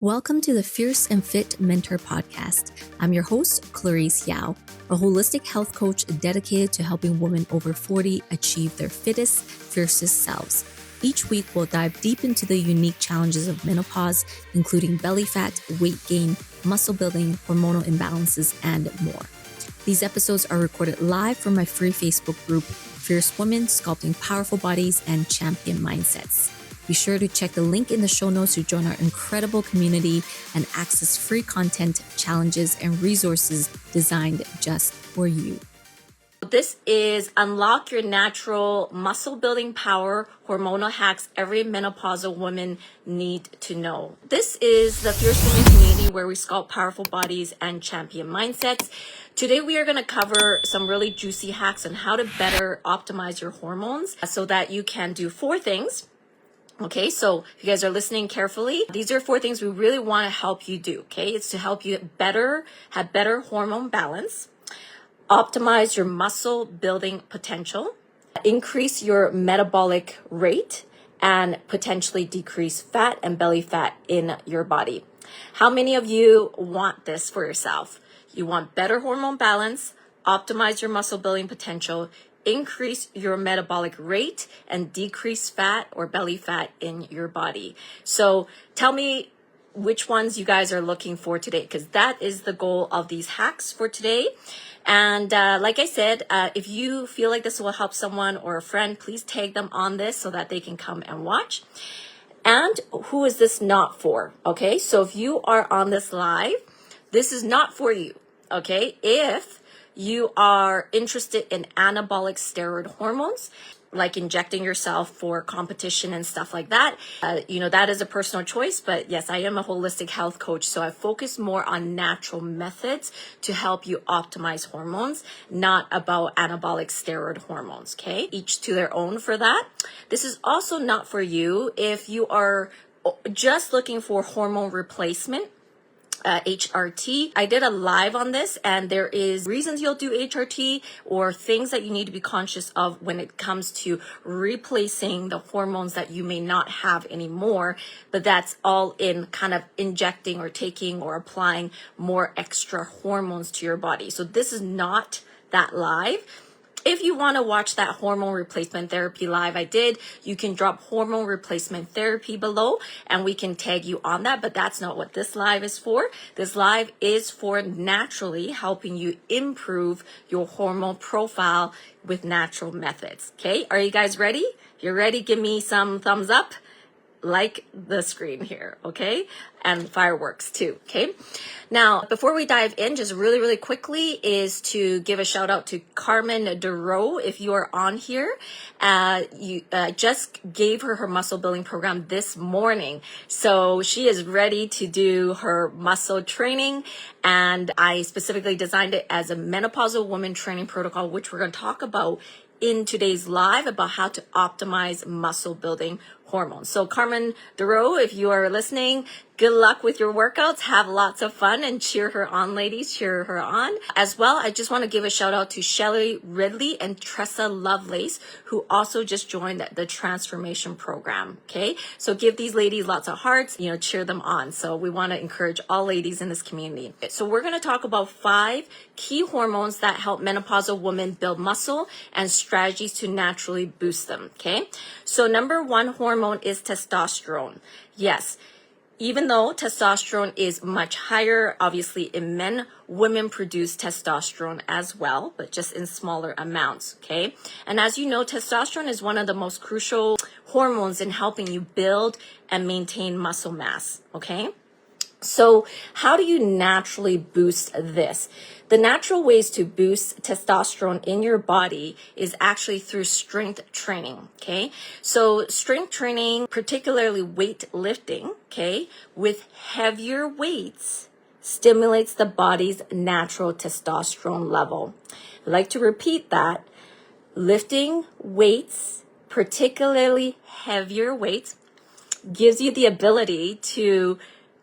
Welcome to the Fierce and Fit Mentor Podcast. I'm your host, Clarice Yao, a holistic health coach dedicated to helping women over 40 achieve their fittest, fiercest selves. Each week, we'll dive deep into the unique challenges of menopause, including belly fat, weight gain, muscle building, hormonal imbalances, and more. These episodes are recorded live from my free Facebook group, Fierce Women Sculpting Powerful Bodies and Champion Mindsets. Be sure to check the link in the show notes to join our incredible community and access free content, challenges, and resources designed just for you. This is Unlock Your Natural Muscle Building Power, Hormonal Hacks Every Menopausal Woman Need to Know. This is the Fierce Women community where we sculpt powerful bodies and champion mindsets. Today we are going to cover some really juicy hacks on how to better optimize your hormones so that you can do 4 things. Okay, so if you guys are listening carefully, these are 4 things we really want to help you do, okay? It's to help you have better hormone balance, optimize your muscle building potential, increase your metabolic rate, and potentially decrease fat and belly fat in your body. How many of you want this for yourself? You want better hormone balance, optimize your muscle building potential, increase your metabolic rate, and decrease fat or belly fat in your body. So tell me which ones you guys are looking for today, because that is the goal of these hacks for today. And like I said, if you feel like this will help someone or a friend, please tag them on this so that they can come and watch. And who is this not for? Okay, so if you are on this live, this is not for you. Okay, if you are interested in anabolic steroid hormones, like injecting yourself for competition and stuff like that, that is a personal choice. But yes, I am a holistic health coach, so I focus more on natural methods to help you optimize hormones, not about anabolic steroid hormones, okay? Each to their own for that. This is also not for you if you are just looking for hormone replacement. HRT. I did a live on this, and there is reasons you'll do HRT or things that you need to be conscious of when it comes to replacing the hormones that you may not have anymore, but that's all in kind of injecting or taking or applying more extra hormones to your body. So this is not that live. If you want to watch that hormone replacement therapy live I did, you can drop hormone replacement therapy below and we can tag you on that, but that's not what this live is for. This live is for naturally helping you improve your hormone profile with natural methods. Okay, are you guys ready? If you're ready, give me some thumbs up. Like the screen here, okay? And fireworks too, okay? Now, before we dive in, just really quickly is to give a shout out to Carmen DeRoe. If you are on here, you just gave her muscle building program this morning. So she is ready to do her muscle training. And I specifically designed it as a menopausal woman training protocol, which we're going to talk about in today's live about how to optimize muscle building hormones. So Carmen DeRoe, if you are listening, good luck with your workouts. Have lots of fun and cheer her on, ladies. Cheer her on. As well, I just want to give a shout out to Shelly Ridley and Tressa Lovelace, who also just joined the transformation program. Okay, so give these ladies lots of hearts, cheer them on. So we want to encourage all ladies in this community. So we're going to talk about 5 key hormones that help menopausal women build muscle and strategies to naturally boost them. Okay, so number 1 hormone is testosterone. Yes. Even though testosterone is much higher, obviously in men, women produce testosterone as well, but just in smaller amounts, okay? And as you know, testosterone is one of the most crucial hormones in helping you build and maintain muscle mass, okay? So how do you naturally boost this? The natural ways to boost testosterone in your body is actually through strength training, okay? So strength training, particularly weightlifting, okay, with heavier weights stimulates the body's natural testosterone level. I'd like to repeat that. Lifting weights, particularly heavier weights, gives you the ability to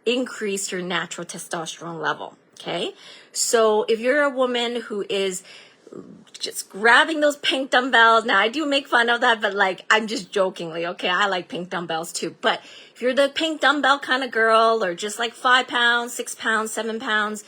increase your natural testosterone level, okay? So if you're a woman who is just grabbing those pink dumbbells, now I do make fun of that, but I'm just jokingly, okay? I like pink dumbbells too, but If you're the pink dumbbell kind of girl, or just like 5 pounds, 6 pounds, 7 pounds,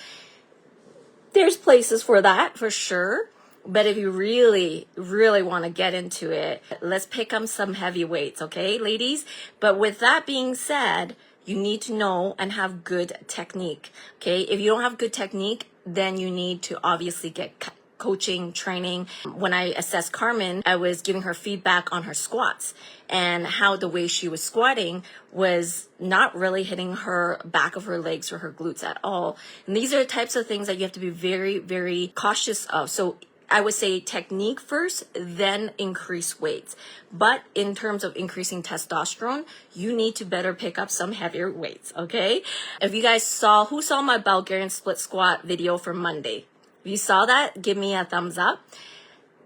there's places for that for sure. But if you really, really want to get into it, let's pick up some heavy weights, okay, ladies? But with that being said, you need to know and have good technique, okay? If you don't have good technique, then you need to obviously get coaching, training. When I assessed Carmen, I was giving her feedback on her squats and how the way she was squatting was not really hitting her back of her legs or her glutes at all. And these are the types of things that you have to be very, very cautious of. So I would say technique first, then increase weights. But in terms of increasing testosterone, you need to better pick up some heavier weights, okay? If you guys who saw my Bulgarian split squat video from Monday? If you saw that, give me a thumbs up.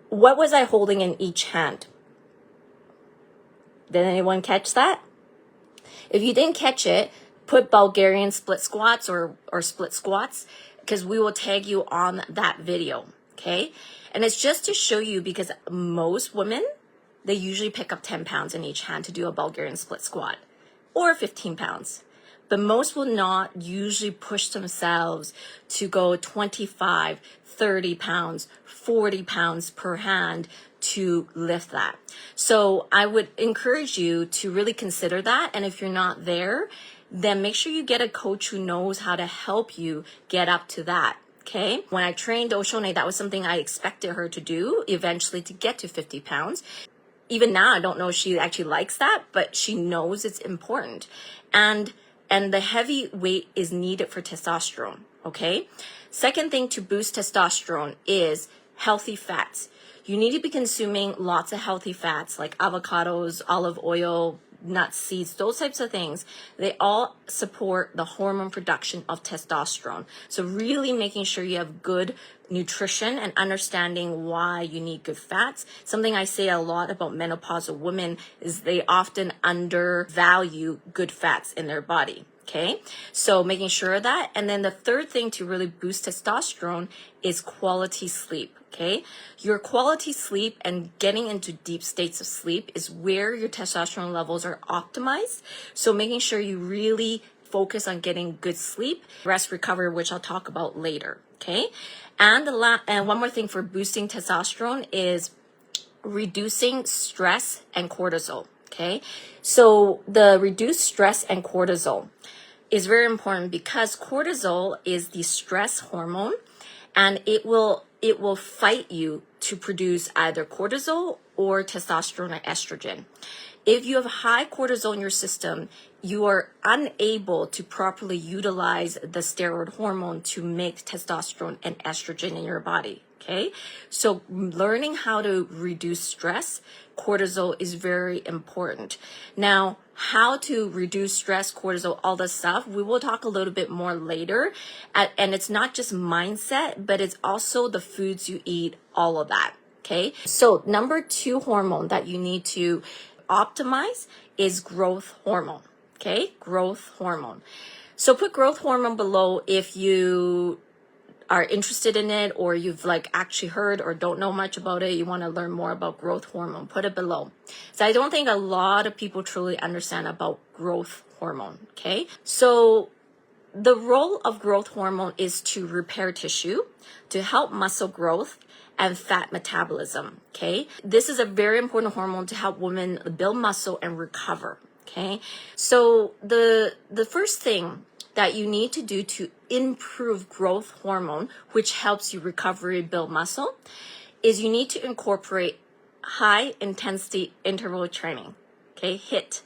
What was I holding in each hand? Did anyone catch that? If you didn't catch it, put Bulgarian split squats or split squats, because we will tag you on that video, okay? And it's just to show you, because most women, they usually pick up 10 pounds in each hand to do a Bulgarian split squat, or 15 pounds. But most will not usually push themselves to go 25, 30 pounds, 40 pounds per hand to lift that. So I would encourage you to really consider that. And if you're not there, then make sure you get a coach who knows how to help you get up to that. Okay. When I trained Oshone, that was something I expected her to do eventually, to get to 50 pounds. Even now, I don't know if she actually likes that, but she knows it's important. And the heavy weight is needed for testosterone. Okay. Second thing to boost testosterone is healthy fats. You need to be consuming lots of healthy fats like avocados, olive oil, nuts, seeds, those types of things. They all support the hormone production of testosterone. So really making sure you have good nutrition and understanding why you need good fats. Something I say a lot about menopausal women is they often undervalue good fats in their body. Okay, so making sure of that. And then the third thing to really boost testosterone is quality sleep. Okay, your quality sleep and getting into deep states of sleep is where your testosterone levels are optimized. So making sure you really focus on getting good sleep, rest, recovery, which I'll talk about later. Okay, and one more thing for boosting testosterone is reducing stress and cortisol. Okay, so the reduced stress and cortisol is very important, because cortisol is the stress hormone, and it will fight you to produce either cortisol or testosterone or estrogen. If you have high cortisol in your system, you are unable to properly utilize the steroid hormone to make testosterone and estrogen in your body. Okay, so learning how to reduce stress, cortisol is very important. Now, how to reduce stress, cortisol, all this stuff, we will talk a little bit more later. And it's not just mindset, but it's also the foods you eat, all of that. Okay, so number 2 hormone that you need to optimize is growth hormone. Okay, growth hormone. So put growth hormone below if you are interested in it, or you've actually heard or don't know much about it, you want to learn more about growth hormone, put it below. So I don't think a lot of people truly understand about growth hormone. Okay, so the role of growth hormone is to repair tissue, to help muscle growth and fat metabolism. Okay, this is a very important hormone to help women build muscle and recover. Okay, so the first thing that you need to do to improve growth hormone, which helps you recover, build muscle, is you need to incorporate high intensity interval training. Okay, HIIT,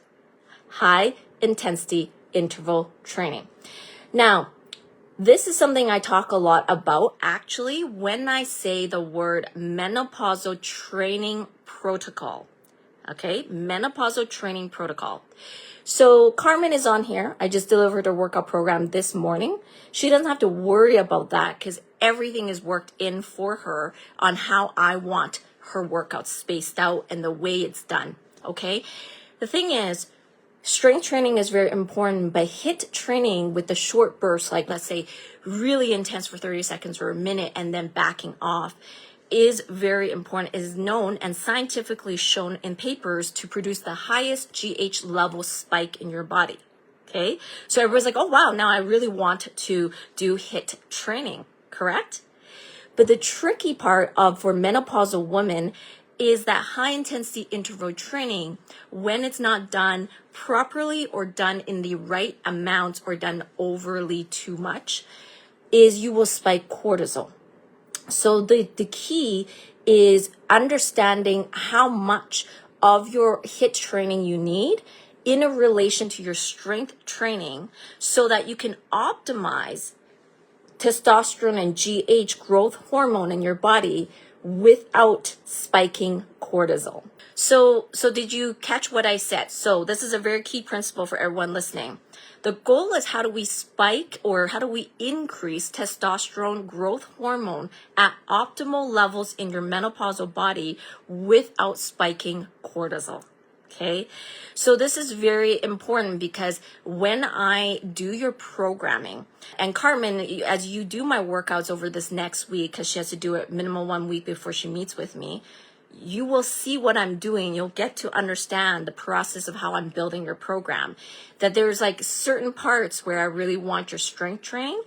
high intensity interval training. Now, this is something I talk a lot about actually when I say the word menopausal training protocol. Okay, menopausal training protocol. So Carmen is on here. I just delivered her workout program this morning. She doesn't have to worry about that because everything is worked in for her on how I want her workouts spaced out and the way it's done. Okay. The thing is, strength training is very important, but HIIT training with the short bursts, like let's say really intense for 30 seconds or a minute and then backing off, is very important. It is known and scientifically shown in papers to produce the highest GH level spike in your body. Okay, so everybody's like, oh wow, now I really want to do HIIT training, correct? But the tricky part for menopausal women is that high intensity interval training, when it's not done properly or done in the right amount or done overly too much, is you will spike cortisol. So the key is understanding how much of your HIIT training you need in a relation to your strength training so that you can optimize testosterone and GH growth hormone in your body without spiking cortisol. So did you catch what I said? So this is a very key principle for everyone listening. The goal is how do we spike or how do we increase testosterone growth hormone at optimal levels in your menopausal body without spiking cortisol. Okay, so this is very important because when I do your programming, and Carmen, as you do my workouts over this next week, because she has to do it minimum 1 week before she meets with me, you will see what I'm doing. You'll get to understand the process of how I'm building your program. That there's like certain parts where I really want your strength training.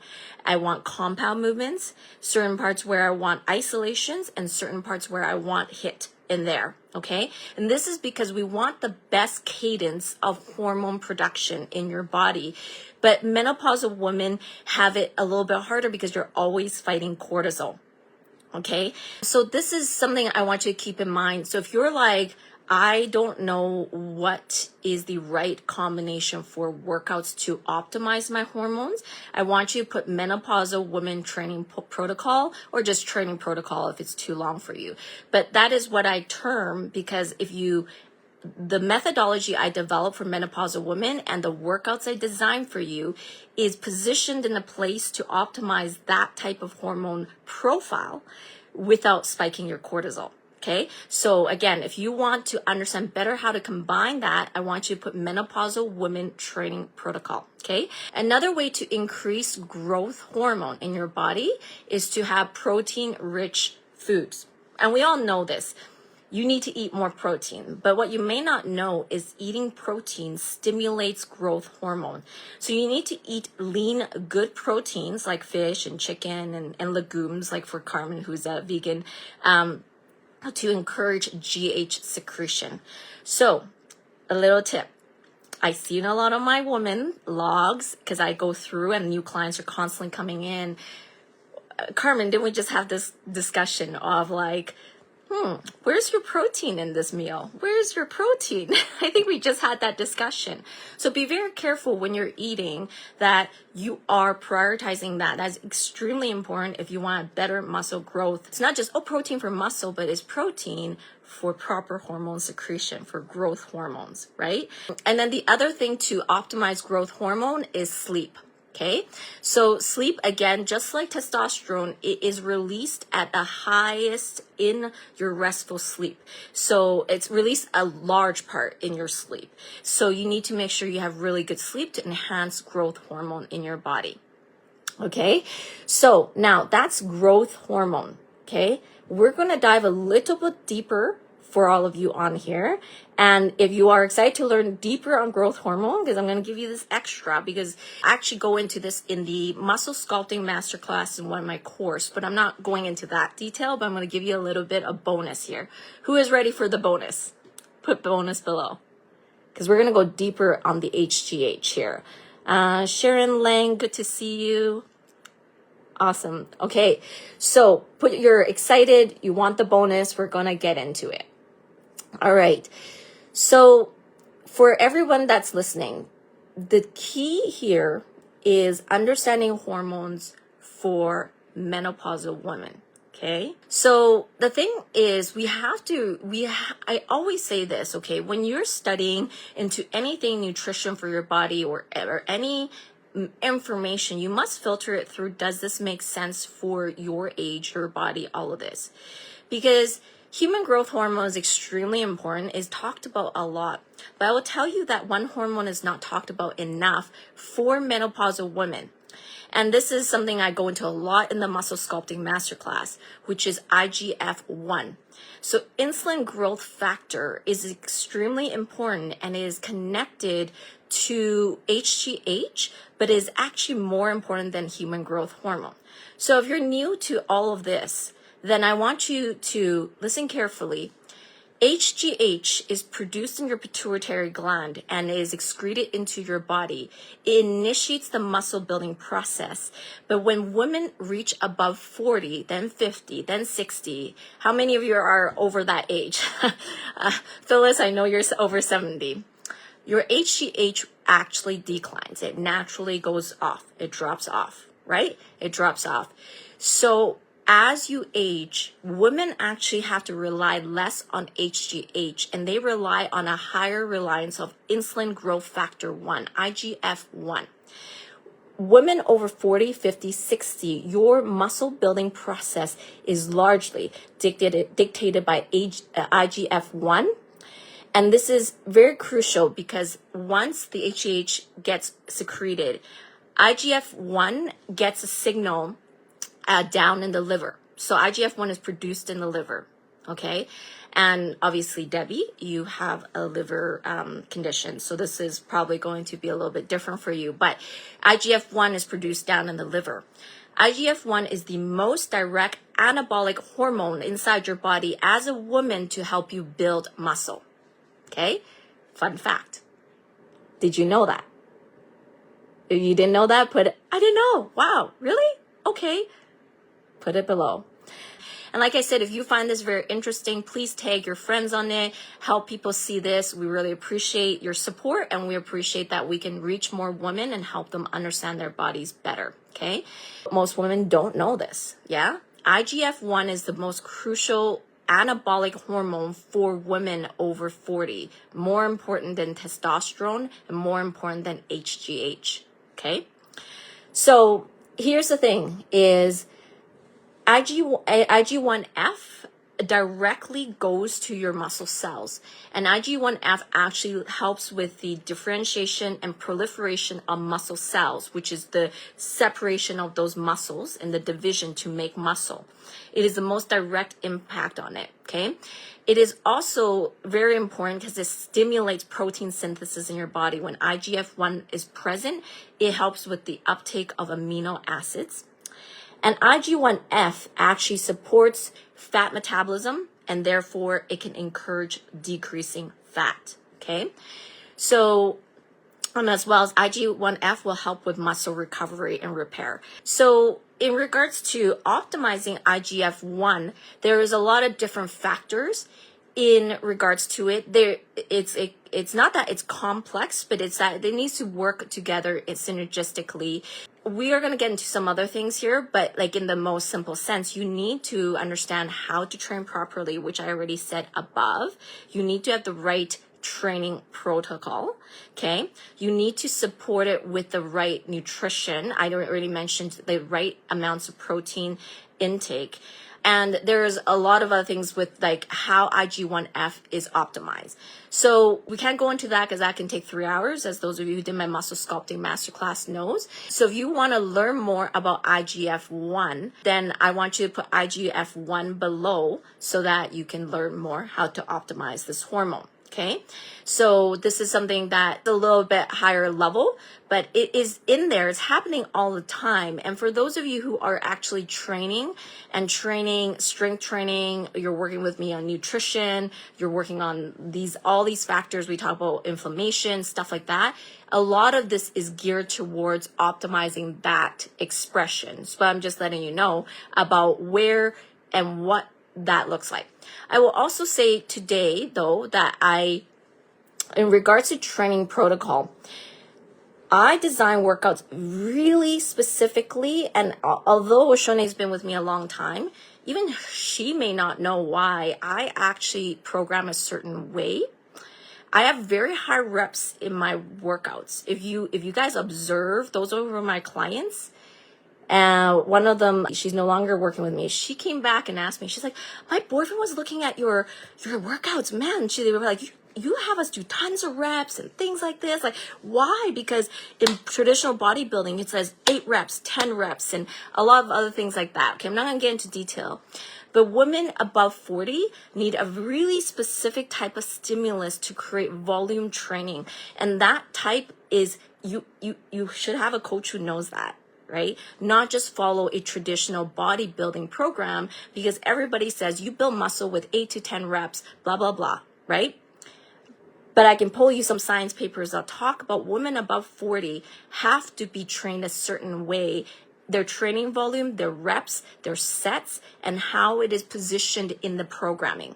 I want compound movements, certain parts where I want isolations, and certain parts where I want HIIT in there. Okay. And this is because we want the best cadence of hormone production in your body. But menopausal women have it a little bit harder because you're always fighting cortisol. Okay. So this is something I want you to keep in mind. So if you're like, I don't know what is the right combination for workouts to optimize my hormones, I want you to put menopausal women training protocol or just training protocol if it's too long for you. But that is what I term, because the methodology I develop for menopausal women and the workouts I design for you is positioned in a place to optimize that type of hormone profile without spiking your cortisol. Okay, so again, if you want to understand better how to combine that, I want you to put menopausal women training protocol. Okay, another way to increase growth hormone in your body is to have protein-rich foods. And we all know this. You need to eat more protein, but what you may not know is eating protein stimulates growth hormone. So you need to eat lean, good proteins like fish and chicken and legumes, like for Carmen, who's a vegan, to encourage GH secretion. So a little tip. I see in a lot of my women logs, because I go through and new clients are constantly coming in. Carmen, didn't we just have this discussion of like, where's your protein in this meal? Where's your protein? I think we just had that discussion. So be very careful when you're eating that you are prioritizing that. That's extremely important if you want better muscle growth. It's not just, protein for muscle, but it's protein for proper hormone secretion, for growth hormones, right? And then the other thing to optimize growth hormone is sleep. Okay, so sleep, again, just like testosterone, it is released at the highest in your restful sleep. So it's released a large part in your sleep. So you need to make sure you have really good sleep to enhance growth hormone in your body. Okay, so now that's growth hormone. Okay, we're going to dive a little bit deeper for all of you on here. And if you are excited to learn deeper on growth hormone, because I'm going to give you this extra, because I actually go into this in the muscle sculpting masterclass in one of my course, but I'm not going into that detail, but I'm going to give you a little bit of bonus here. Who is ready for the bonus? Put bonus below, because we're going to go deeper on the HGH here. Sharon Lang, good to see you. Awesome. Okay, so you're excited, you want the bonus, we're going to get into it. All right. So for everyone that's listening, the key here is understanding hormones for menopausal women. Okay. So the thing is, I always say this, okay, when you're studying into anything nutrition for your body or any information, you must filter it through, does this make sense for your age, your body, all of this? Because human growth hormone is extremely important, is talked about a lot. But I will tell you that one hormone is not talked about enough for menopausal women. And this is something I go into a lot in the muscle sculpting masterclass, which is IGF-1. So insulin growth factor is extremely important and is connected to HGH, but is actually more important than human growth hormone. So if you're new to all of this, then I want you to listen carefully. HGH is produced in your pituitary gland and is excreted into your body. It initiates the muscle building process. But when women reach above 40, then 50, then 60, how many of you are over that age? Phyllis, I know you're over 70. Your HGH actually declines. It naturally goes off. It drops off, right? It drops off. So as you age, women actually have to rely less on HGH, and they rely on a higher reliance of insulin growth factor 1, IGF-1. Women over 40, 50, 60, your muscle building process is largely dictated by IGF-1. And this is very crucial because once the HGH gets secreted, IGF-1 gets a signal down in the liver. So IGF-1 is produced in the liver, okay? And obviously, Debbie, you have a liver condition. So this is probably going to be a little bit different for you. But IGF-1 is produced down in the liver. IGF-1 is the most direct anabolic hormone inside your body as a woman to help you build muscle, okay? Fun fact. Did you know that? If you didn't know that, I didn't know. Wow, really? Okay. Put it below. And like I said, if you find this very interesting, please tag your friends on it, help people see this. We really appreciate your support, and we appreciate that we can reach more women and help them understand their bodies better, okay? Most women don't know this, yeah? IGF-1 is the most crucial anabolic hormone for women over 40, more important than testosterone and more important than HGH, okay? So here's the thing is, IG1F directly goes to your muscle cells, and IG1F actually helps with the differentiation and proliferation of muscle cells, which is the separation of those muscles and the division to make muscle. It is the most direct impact on it, okay? It is also very important because it stimulates protein synthesis in your body. When IGF-1 is present, it helps with the uptake of amino acids. And IG1F actually supports fat metabolism, and therefore it can encourage decreasing fat, okay? So, as well as IG1F will help with muscle recovery and repair. So, in regards to optimizing IGF-1, there is a lot of different factors in regards to it. It's not that it's complex, but it's that they need to work together synergistically. We are going to get into some other things here, but like in the most simple sense, you need to understand how to train properly, which I already said above. You need to have the right training protocol, okay? You need to support it with the right nutrition. I already mentioned the right amounts of protein intake. And there's a lot of other things with like how IG1F is optimized. So we can't go into that because that can take 3 hours, as those of you who did my muscle sculpting masterclass knows. So if you want to learn more about IGF-1, then I want you to put IGF-1 below so that you can learn more how to optimize this hormone. Okay, so this is something that's a little bit higher level, but it is in there. It's happening all the time. And for those of you who are actually training, strength training, you're working with me on nutrition, you're working on all these factors. We talk about inflammation, stuff like that. A lot of this is geared towards optimizing that expression. So I'm just letting you know about where and what that looks like. I will also say today, though, that in regards to training protocol, I design workouts really specifically, and although Oshone's been with me a long time, even she may not know why I actually program a certain way. I have very high reps in my workouts. If you guys observe, those are my clients. One of them, she's no longer working with me. She came back and asked me, she's like, my boyfriend was looking at your workouts, man. They were like, you have us do tons of reps and things like this. Like, why? Because in traditional bodybuilding, it says 8 reps, 10 reps, and a lot of other things like that. Okay, I'm not gonna get into detail. But women above 40 need a really specific type of stimulus to create volume training. And that type is, you should have a coach who knows that, right? Not just follow a traditional bodybuilding program, because everybody says you build muscle with 8 to 10 reps, blah, blah, blah, right? But I can pull you some science papers that talk about women above 40 have to be trained a certain way. Their training volume, their reps, their sets, and how it is positioned in the programming.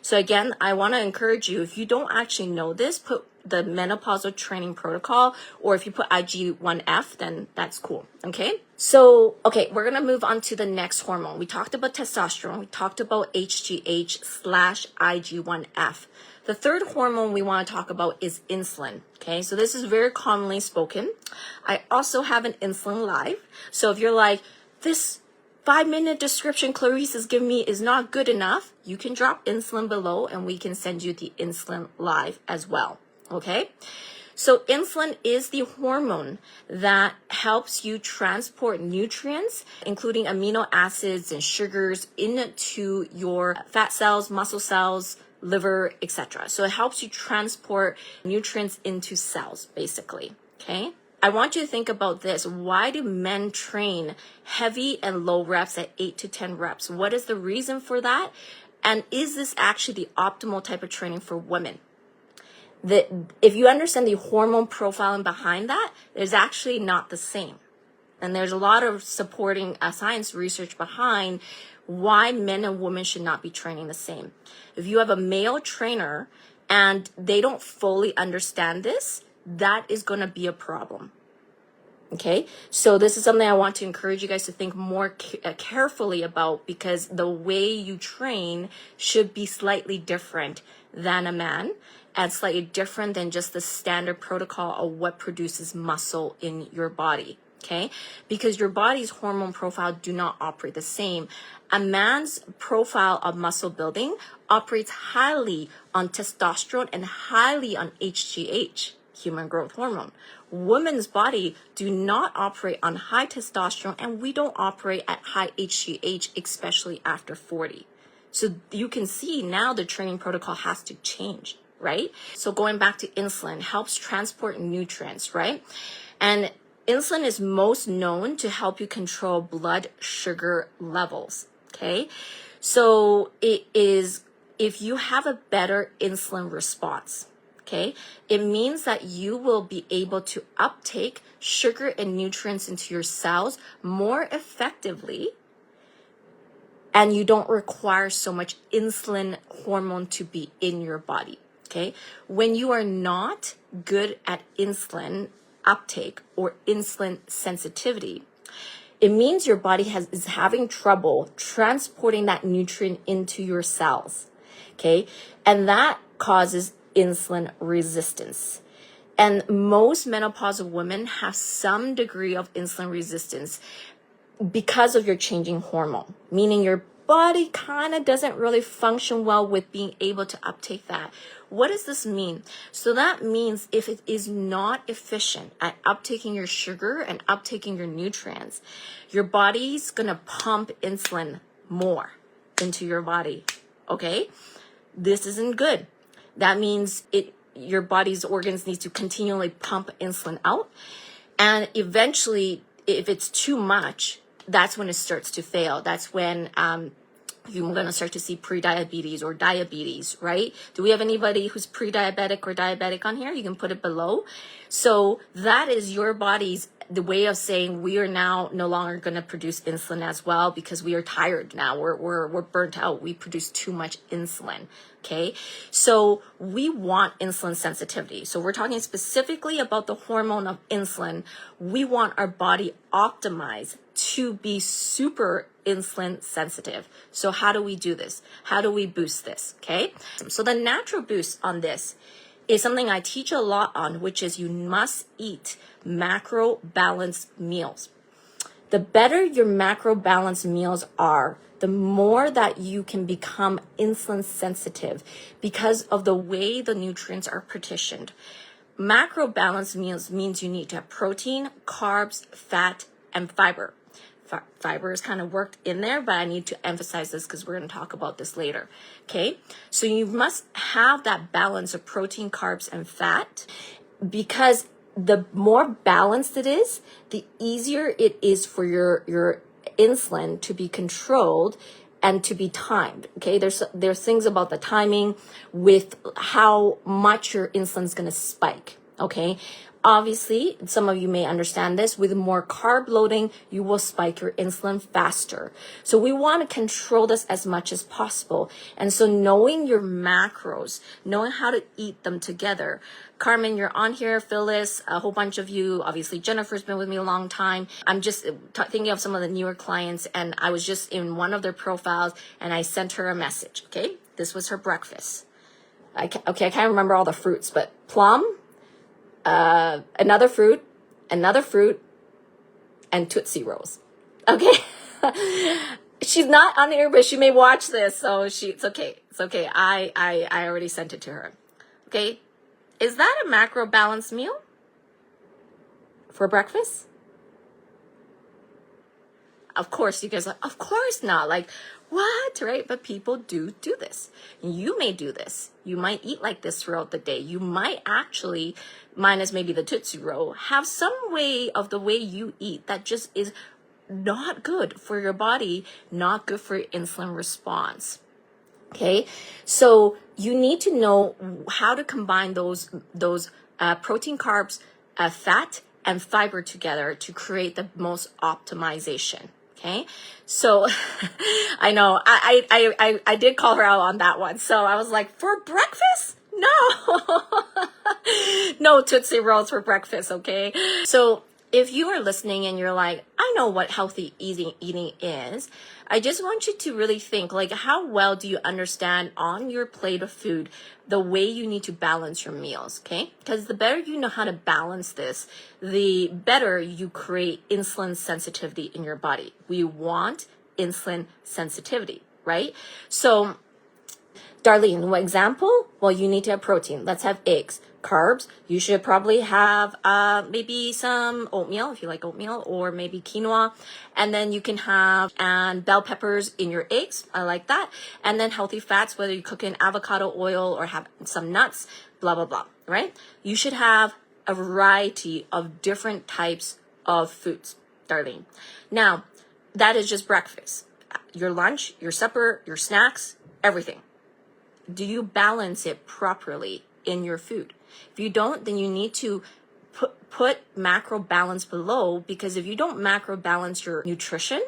So again, I want to encourage you, if you don't actually know this, put the menopausal training protocol, or if you put IG1F, then that's cool. Okay. So, okay, we're going to move on to the next hormone. We talked about testosterone. We talked about HGH/IG1F. The third hormone we want to talk about is insulin. Okay, so this is very commonly spoken. I also have an insulin live. So if you're like, this 5-minute description Clarice is giving me is not good enough, you can drop insulin below and we can send you the insulin live as well. Okay, so insulin is the hormone that helps you transport nutrients, including amino acids and sugars, into your fat cells, muscle cells, liver, etc. So it helps you transport nutrients into cells, basically. Okay. I want you to think about this. Why do men train heavy and low reps at 8 to 10 reps? What is the reason for that? And is this actually the optimal type of training for women? If you understand the hormone profiling behind that, it's actually not the same. And there's a lot of supporting science research behind why men and women should not be training the same. If you have a male trainer and they don't fully understand this, that is going to be a problem. Okay, so this is something I want to encourage you guys to think more carefully about, because the way you train should be slightly different than a man, and slightly different than just the standard protocol of what produces muscle in your body. Okay, because your body's hormone profile do not operate the same. A man's profile of muscle building operates highly on testosterone and highly on HGH, human growth hormone. Women's body do not operate on high testosterone, and we don't operate at high HGH, especially after 40. So you can see now the training protocol has to change, right? So going back to insulin, helps transport nutrients, right? And insulin is most known to help you control blood sugar levels, okay? So it is, if you have a better insulin response, okay, it means that you will be able to uptake sugar and nutrients into your cells more effectively, and you don't require so much insulin hormone to be in your body, okay? When you are not good at insulin uptake or insulin sensitivity, it means your body is having trouble transporting that nutrient into your cells, okay? And that causes insulin resistance. And most menopausal women have some degree of insulin resistance because of your changing hormone, meaning your body kind of doesn't really function well with being able to uptake that. What does this mean? So that means if it is not efficient at uptaking your sugar and uptaking your nutrients, your body's gonna pump insulin more into your body, okay? This isn't good. That means your body's organs need to continually pump insulin out. And eventually, if it's too much, that's when it starts to fail. That's when you're going to start to see pre-diabetes or diabetes, right? Do we have anybody who's pre-diabetic or diabetic on here? You can put it below. So that is your body's the way of saying we are now no longer going to produce insulin as well, because we are tired now. We're burnt out. We produce too much insulin. Okay. So we want insulin sensitivity. So we're talking specifically about the hormone of insulin. We want our body optimized to be super insulin sensitive. So how do we do this? How do we boost this? Okay. So the natural boost on this is something I teach a lot on, which is you must eat macro balanced meals. The better your macro balanced meals are, the more that you can become insulin sensitive because of the way the nutrients are partitioned. Macro balanced meals means you need to have protein, carbs, fat, and fiber. Fiber is kind of worked in there, but I need to emphasize this because we're going to talk about this later. Okay, so you must have that balance of protein, carbs, and fat, because the more balanced it is, the easier it is for your insulin to be controlled and to be timed. Okay, there's things about the timing with how much your insulin is going to spike. Okay, obviously, some of you may understand this. With more carb loading, you will spike your insulin faster. So we want to control this as much as possible. And so knowing your macros, knowing how to eat them together. Carmen, you're on here. Phyllis, a whole bunch of you. Obviously, Jennifer's been with me a long time. I'm just thinking of some of the newer clients, and I was just in one of their profiles, and I sent her a message. Okay, this was her breakfast. I can't remember all the fruits, but plum, another fruit, and Tootsie Rolls. Okay. She's not on here, but she may watch this, so it's okay. It's okay. I already sent it to her. Okay. Is that a macro balanced meal for breakfast? Of course, you guys are like, of course not. Like, what, right? But people do this. You may do this. You might eat like this throughout the day. You might actually, minus maybe the Tootsie Roll, have some way of the way you eat that just is not good for your body, not good for your insulin response. Okay, so you need to know how to combine those protein, carbs, fat, and fiber together to create the most optimization. Okay, so I know I did call her out on that one. So I was like, for breakfast? No, no Tootsie Rolls for breakfast. Okay, so if you are listening and you're like, I know what healthy eating is, I just want you to really think, like, how well do you understand on your plate of food the way you need to balance your meals, okay? Because the better you know how to balance this, the better you create insulin sensitivity in your body. We want insulin sensitivity, right? So, Darlene, what example? Well, you need to have protein. Let's have eggs. Carbs, you should probably have maybe some oatmeal if you like oatmeal, or maybe quinoa, and then you can have bell peppers in your eggs. I like that. And then healthy fats, whether you cook in avocado oil or have some nuts, blah blah blah, right? You should have a variety of different types of foods, Darlene. Now, that is just breakfast. Your lunch, your supper, your snacks, everything. Do you balance it properly in your food? If you don't, then you need to put macro balance below, because if you don't macro balance your nutrition,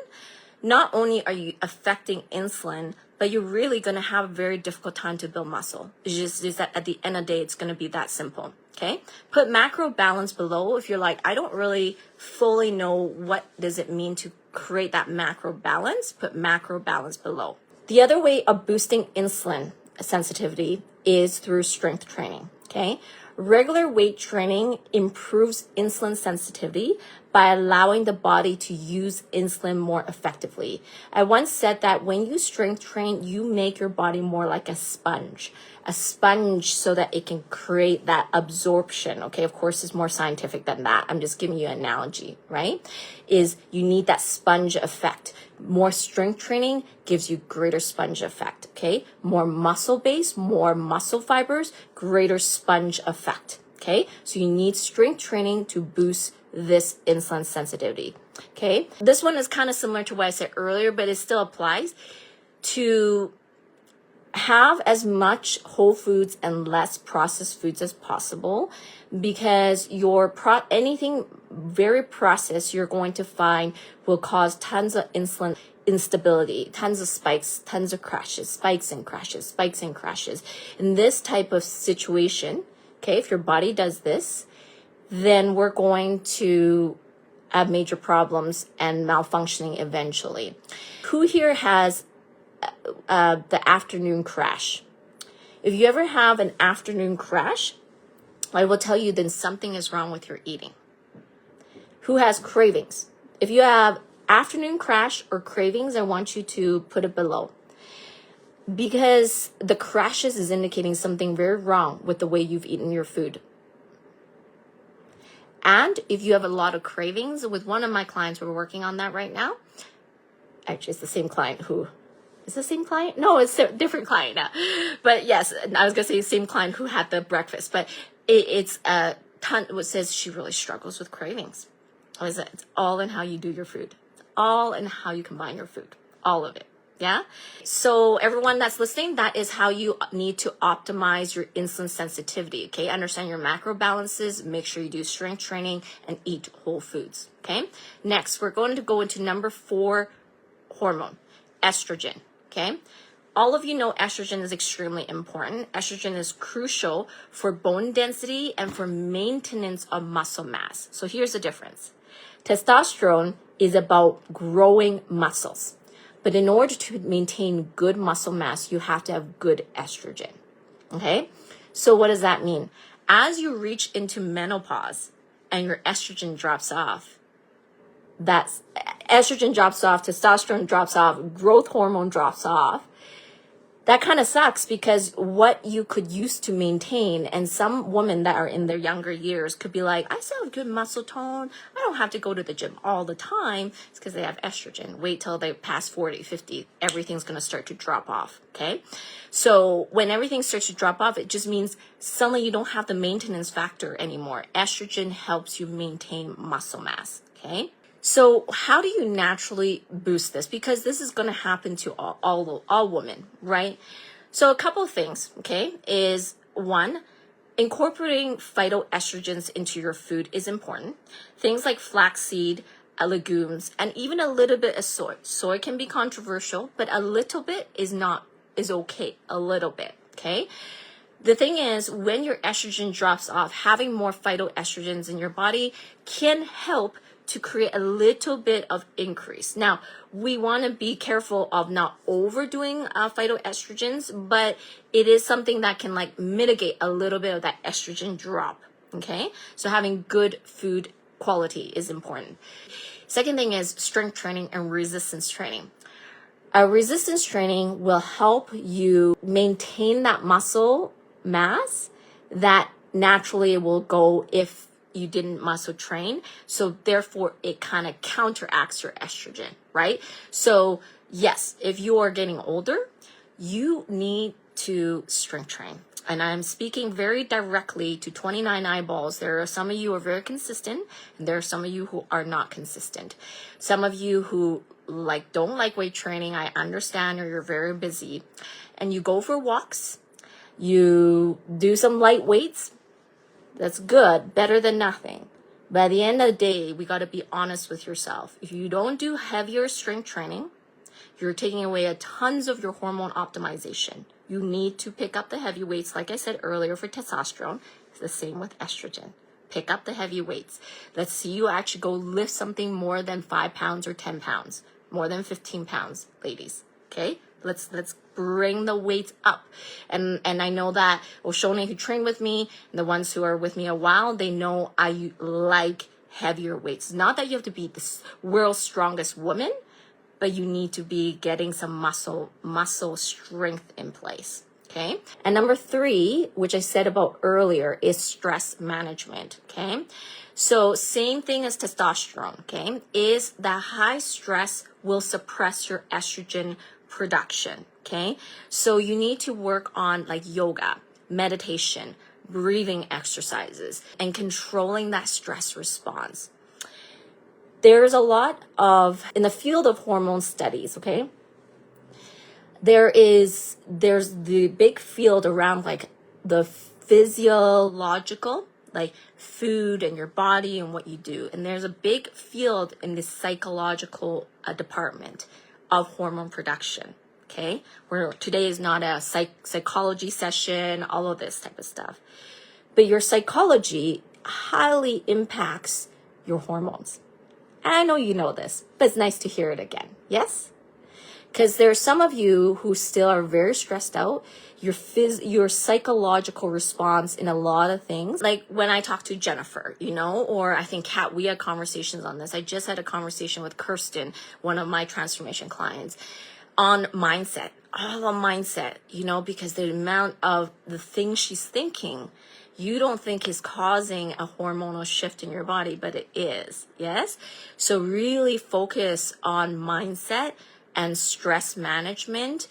not only are you affecting insulin, but you're really going to have a very difficult time to build muscle. It's just that at the end of the day, it's going to be that simple. Okay. Put macro balance below. If you're like, I don't really fully know what does it mean to create that macro balance, put macro balance below. The other way of boosting insulin sensitivity is through strength training. Okay. Regular weight training improves insulin sensitivity by allowing the body to use insulin more effectively. I once said that when you strength train, you make your body more like a sponge so that it can create that absorption. Okay, of course, it's more scientific than that. I'm just giving you an analogy, right? Is you need that sponge effect. More strength training gives you greater sponge effect, okay? More muscle base, more muscle fibers, greater sponge effect, okay? So you need strength training to boost this insulin sensitivity, okay? This one is kind of similar to what I said earlier, but it still applies to have as much whole foods and less processed foods as possible, because anything very processed you're going to find will cause tons of insulin instability, tons of spikes, tons of crashes, spikes and crashes. In this type of situation, okay, if your body does this, then we're going to have major problems and malfunctioning eventually. Who here has the afternoon crash? If you ever have an afternoon crash, I will tell you then something is wrong with your eating. Who has cravings? If you have afternoon crash or cravings, I want you to put it below, because the crashes is indicating something very wrong with the way you've eaten your food. And if you have a lot of cravings, with one of my clients, we're working on that right now. Actually, it's the same client who, is the same client? No, it's a different client now. But yes, I was going to say same client who had the breakfast, but it's a ton, what says she really struggles with cravings. It's all in how you do your food. It's all in how you combine your food. All of it. Yeah. So everyone that's listening, that is how you need to optimize your insulin sensitivity. Okay. Understand your macro balances, make sure you do strength training and eat whole foods. Okay. Next, we're going to go into number 4 hormone, estrogen. Okay. All of you know estrogen is extremely important. Estrogen is crucial for bone density and for maintenance of muscle mass. So here's the difference. Testosterone is about growing muscles. But in order to maintain good muscle mass, you have to have good estrogen. Okay? So what does that mean? As you reach into menopause and your estrogen drops off, that's estrogen drops off, testosterone drops off, growth hormone drops off. That kind of sucks, because what you could use to maintain, and some women that are in their younger years could be like, I still have good muscle tone. I don't have to go to the gym all the time. It's because they have estrogen. Wait till they pass 40, 50. Everything's going to start to drop off. Okay. So when everything starts to drop off, it just means suddenly you don't have the maintenance factor anymore. Estrogen helps you maintain muscle mass. Okay. So how do you naturally boost this? Because this is going to happen to all women, right? So a couple of things, okay, is one, incorporating phytoestrogens into your food is important. Things like flaxseed, legumes, and even a little bit of soy. Soy can be controversial, but a little bit is okay. A little bit, okay? The thing is, when your estrogen drops off, having more phytoestrogens in your body can help to create a little bit of increase. Now, we want to be careful of not overdoing phytoestrogens, but it is something that can like mitigate a little bit of that estrogen drop. Okay, so having good food quality is important. Second thing is strength training and resistance training. Resistance training will help you maintain that muscle mass that naturally will go if you didn't muscle train. So therefore it kind of counteracts your estrogen, right? So yes, if you are getting older, you need to strength train. And I'm speaking very directly to 29 eyeballs. There are some of you who are very consistent, and there are some of you who are not consistent. Some of you who don't like weight training, I understand, or you're very busy, and you go for walks, you do some light weights. That's good, better than nothing. But at the end of the day, we got to be honest with yourself. If you don't do heavier strength training, you're taking away tons of your hormone optimization. You need to pick up the heavy weights, like I said earlier, for testosterone. It's the same with estrogen. Pick up the heavy weights. Let's see you actually go lift something more than 5 pounds or 10 pounds, more than 15 pounds, ladies. Okay? Let's bring the weights up. And I know that Oshone, who trained with me, and the ones who are with me a while, they know I like heavier weights. Not that you have to be the world's strongest woman, but you need to be getting some muscle strength in place. Okay. And number 3, which I said about earlier, is stress management. Okay. So same thing as testosterone. Okay. Is that high stress will suppress your estrogen production. Okay. So you need to work on like yoga, meditation, breathing exercises, and controlling that stress response. There's a lot in the field of hormone studies, okay? There's the big field around like the physiological, like food and your body and what you do. And there's a big field in the psychological department of hormone production, okay? Where today is not a psychology session, all of this type of stuff. But your psychology highly impacts your hormones. I know you know this, but it's nice to hear it again. Yes? Because there are some of you who still are very stressed out. Your psychological response in a lot of things, like when I talk to Jennifer, or I think Kat, we had conversations on this. I just had a conversation with Kirsten, one of my transformation clients, on mindset, all on mindset, because the amount of the things she's thinking, you don't think is causing a hormonal shift in your body, but it is. Yes. So really focus on mindset and stress management,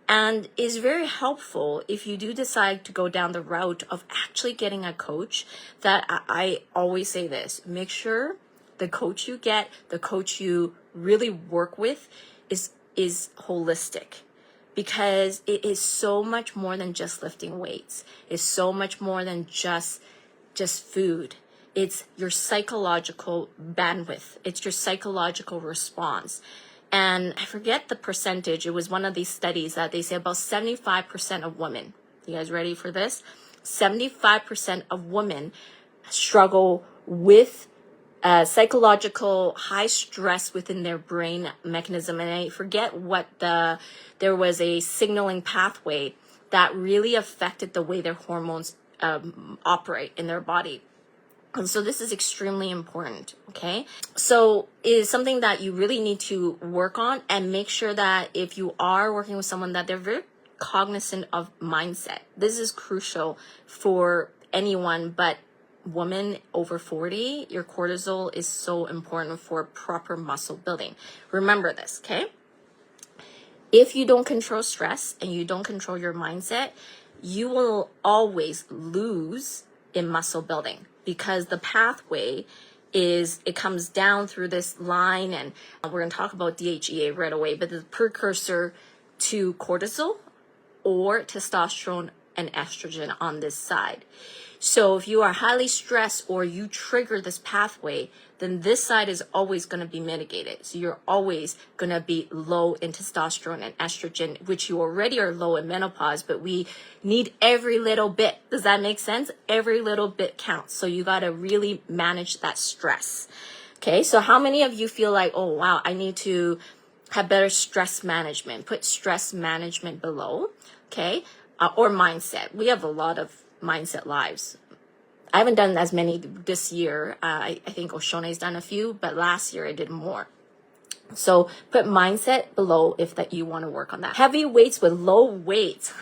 and is very helpful if you do decide to go down the route of actually getting a coach. That I always say this, make sure the coach you get, the coach you really work with is holistic, because it is so much more than just lifting weights. It's so much more than just food. It's your psychological bandwidth. It's your psychological response. And I forget the percentage. It was one of these studies that they say about 75% of women, you guys ready for this? 75% of women struggle with psychological high stress within their brain mechanism. And I forget there was a signaling pathway that really affected the way their hormones operate in their body. And so this is extremely important, okay? So it is something that you really need to work on, and make sure that if you are working with someone, that they're very cognizant of mindset. This is crucial for anyone, but women over 40, your cortisol is so important for proper muscle building. Remember this, okay? If you don't control stress and you don't control your mindset, you will always lose in muscle building, because the pathway it comes down through this line, and we're going to talk about DHEA right away, but the precursor to cortisol or testosterone and estrogen on this side. So if you are highly stressed or you trigger this pathway, then this side is always going to be mitigated. So you're always going to be low in testosterone and estrogen, which you already are low in menopause, but we need every little bit. Does that make sense? Every little bit counts. So you got to really manage that stress. Okay, so how many of you feel like, oh, wow, I need to have better stress management? Put stress management below, okay? Or mindset. We have a lot of mindset lives. I haven't done as many this year. I think Oshone's done a few, but last year I did more. So put mindset below if that you want to work on that. Heavy weights with low weights.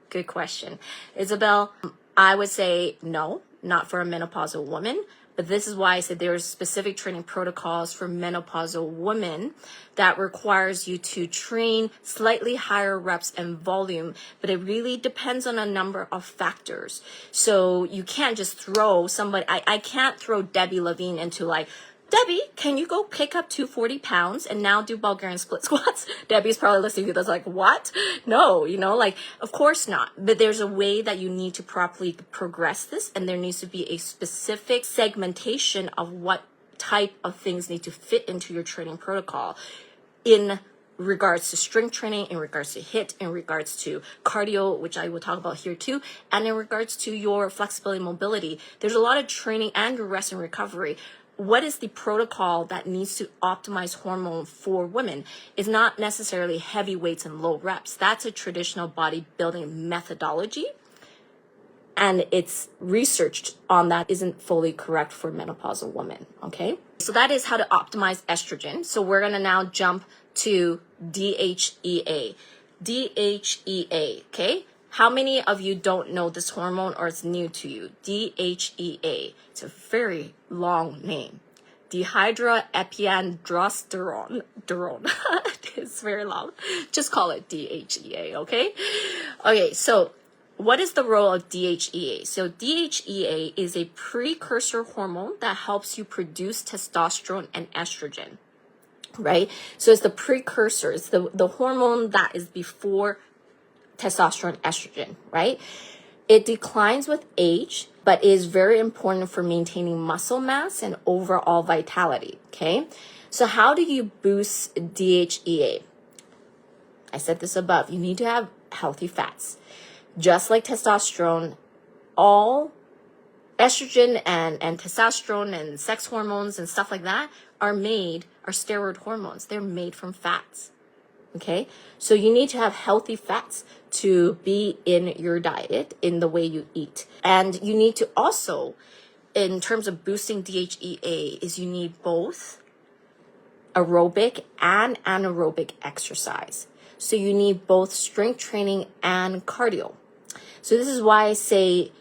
Good question. Isabel, I would say no, not for a menopausal woman. But this is why I said there's specific training protocols for menopausal women that requires you to train slightly higher reps and volume, but it really depends on a number of factors. So you can't just throw somebody, I can't throw Debbie Levine into like, Debbie, can you go pick up 240 pounds and now do Bulgarian split squats? Debbie's probably listening to this like, what? No, of course not. But there's a way that you need to properly progress this, and there needs to be a specific segmentation of what type of things need to fit into your training protocol in regards to strength training, in regards to HIIT, in regards to cardio, which I will talk about here too, and in regards to your flexibility and mobility. There's a lot of training and rest and recovery. What is the protocol that needs to optimize hormone for women? Is not necessarily heavy weights and low reps. That's a traditional bodybuilding methodology, and it's researched on that isn't fully correct for menopausal women, okay? So that is how to optimize estrogen. So we're gonna now jump to DHEA. DHEA, okay? How many of you don't know this hormone or it's new to you? DHEA. It's a very long name. Dehydroepiandrosterone. It's very long. Just call it DHEA, okay? Okay, so what is the role of DHEA? So DHEA is a precursor hormone that helps you produce testosterone and estrogen, right? So it's the precursor. It's the hormone that is before testosterone, estrogen, right? It declines with age, but is very important for maintaining muscle mass and overall vitality, okay? So how do you boost DHEA? I said this above. You need to have healthy fats. Just like testosterone, all estrogen and testosterone and sex hormones and stuff like that are steroid hormones. They're made from fats. Okay, so you need to have healthy fats to be in your diet, in the way you eat. And you need to also, in terms of boosting DHEA, is you need both aerobic and anaerobic exercise. So you need both strength training and cardio. So this is why I say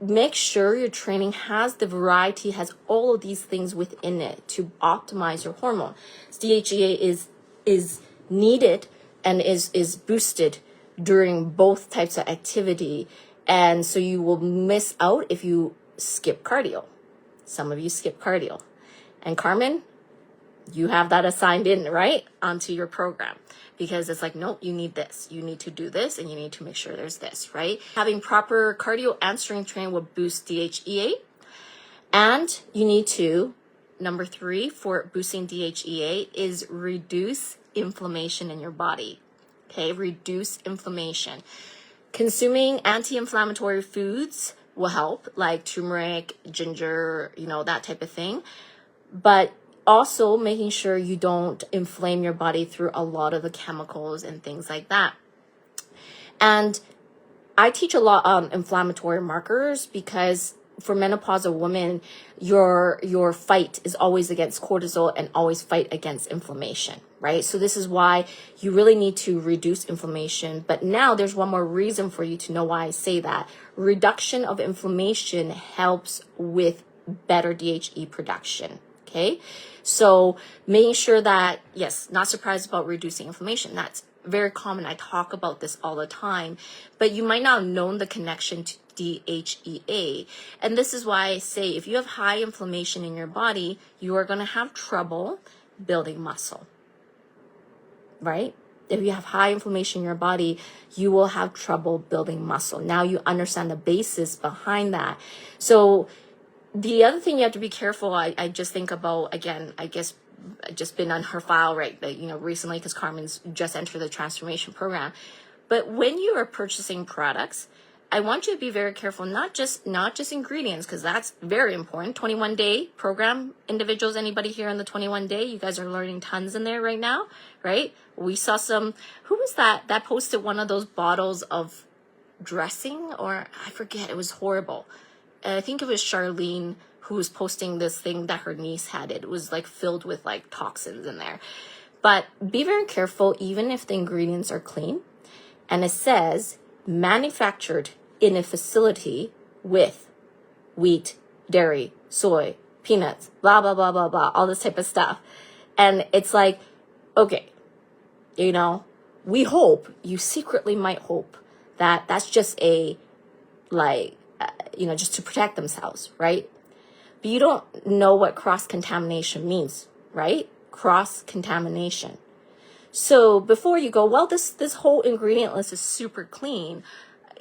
make sure your training has the variety, has all of these things within it to optimize your hormone. DHEA is needed and is boosted during both types of activity. And so you will miss out if you skip cardio. Some of you skip cardio. And Carmen, you have that assigned in, right, onto your program, because it's like, nope, you need this, you need to do this, and you need to make sure there's this, right? Having proper cardio and strength training will boost DHEA. And you need to, number 3 for boosting DHEA is reduce inflammation in your body. Okay, reduce inflammation. Consuming anti-inflammatory foods will help, like turmeric, ginger, that type of thing. But also making sure you don't inflame your body through a lot of the chemicals and things like that. And I teach a lot on inflammatory markers, because for menopausal women, your fight is always against cortisol and always fight against inflammation, right? So this is why you really need to reduce inflammation. But now there's one more reason for you to know why I say that. Reduction of inflammation helps with better DHE production. Okay, so making sure that, yes, not surprised about reducing inflammation. That's very common. I talk about this all the time, but you might not have known the connection to DHEA. And this is why I say if you have high inflammation in your body, you are going to have trouble building muscle, right? If you have high inflammation in your body, you will have trouble building muscle. Now you understand the basis behind that. So the other thing you have to be careful, I just think about, again, I guess I just been on her file, right, recently, because Carmen's just entered the transformation program. But when you are purchasing products, I want you to be very careful, not just ingredients, because that's very important. 21-day program, individuals, anybody here in the 21-day, you guys are learning tons in there right now, right? We saw who was that posted one of those bottles of dressing, or I forget, it was horrible. I think it was Charlene who was posting this thing that her niece had. It was like filled with like toxins in there. But be very careful, even if the ingredients are clean. And it says manufactured in a facility with wheat, dairy, soy, peanuts, blah, blah, blah, blah, blah, all this type of stuff. And it's like, okay, we hope, you secretly might hope that that's just just to protect themselves, right? But you don't know what cross-contamination means, right? Cross-contamination. So before you go, well, this whole ingredient list is super clean,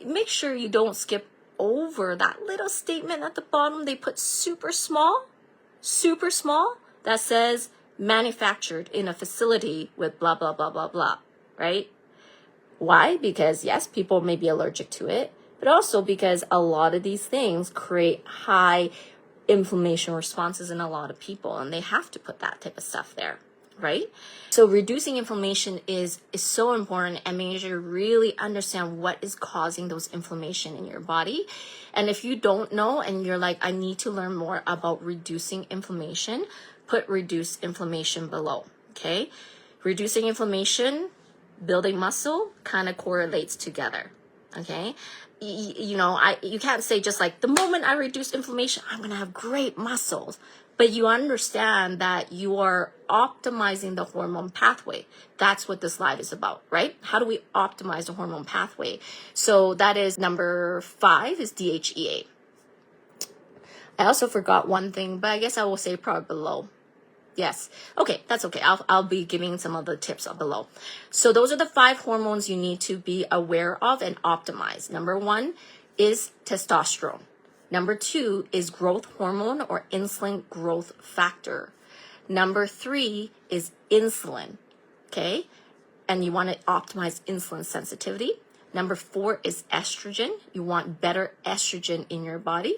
make sure you don't skip over that little statement at the bottom. They put super small, that says manufactured in a facility with blah, blah, blah, blah, blah, right? Why? Because yes, people may be allergic to it, but also because a lot of these things create high inflammation responses in a lot of people, and they have to put that type of stuff there, right? So reducing inflammation is so important, and making sure you really understand what is causing those inflammation in your body. And if you don't know and you're like, I need to learn more about reducing inflammation, put reduce inflammation below, okay? Reducing inflammation, building muscle kind of correlates together, okay? You can't say just like the moment I reduce inflammation, I'm going to have great muscles. But you understand that you are optimizing the hormone pathway. That's what this live is about, right? How do we optimize the hormone pathway? So that is number 5 is DHEA. I also forgot one thing, but I guess I will say probably below. Yes. Okay, that's okay. I'll be giving some of the tips below. So those are the 5 hormones you need to be aware of and optimize. Number 1 is testosterone. Number 2 is growth hormone or insulin growth factor. Number 3 is insulin. Okay? And you want to optimize insulin sensitivity. Number 4 is estrogen. You want better estrogen in your body.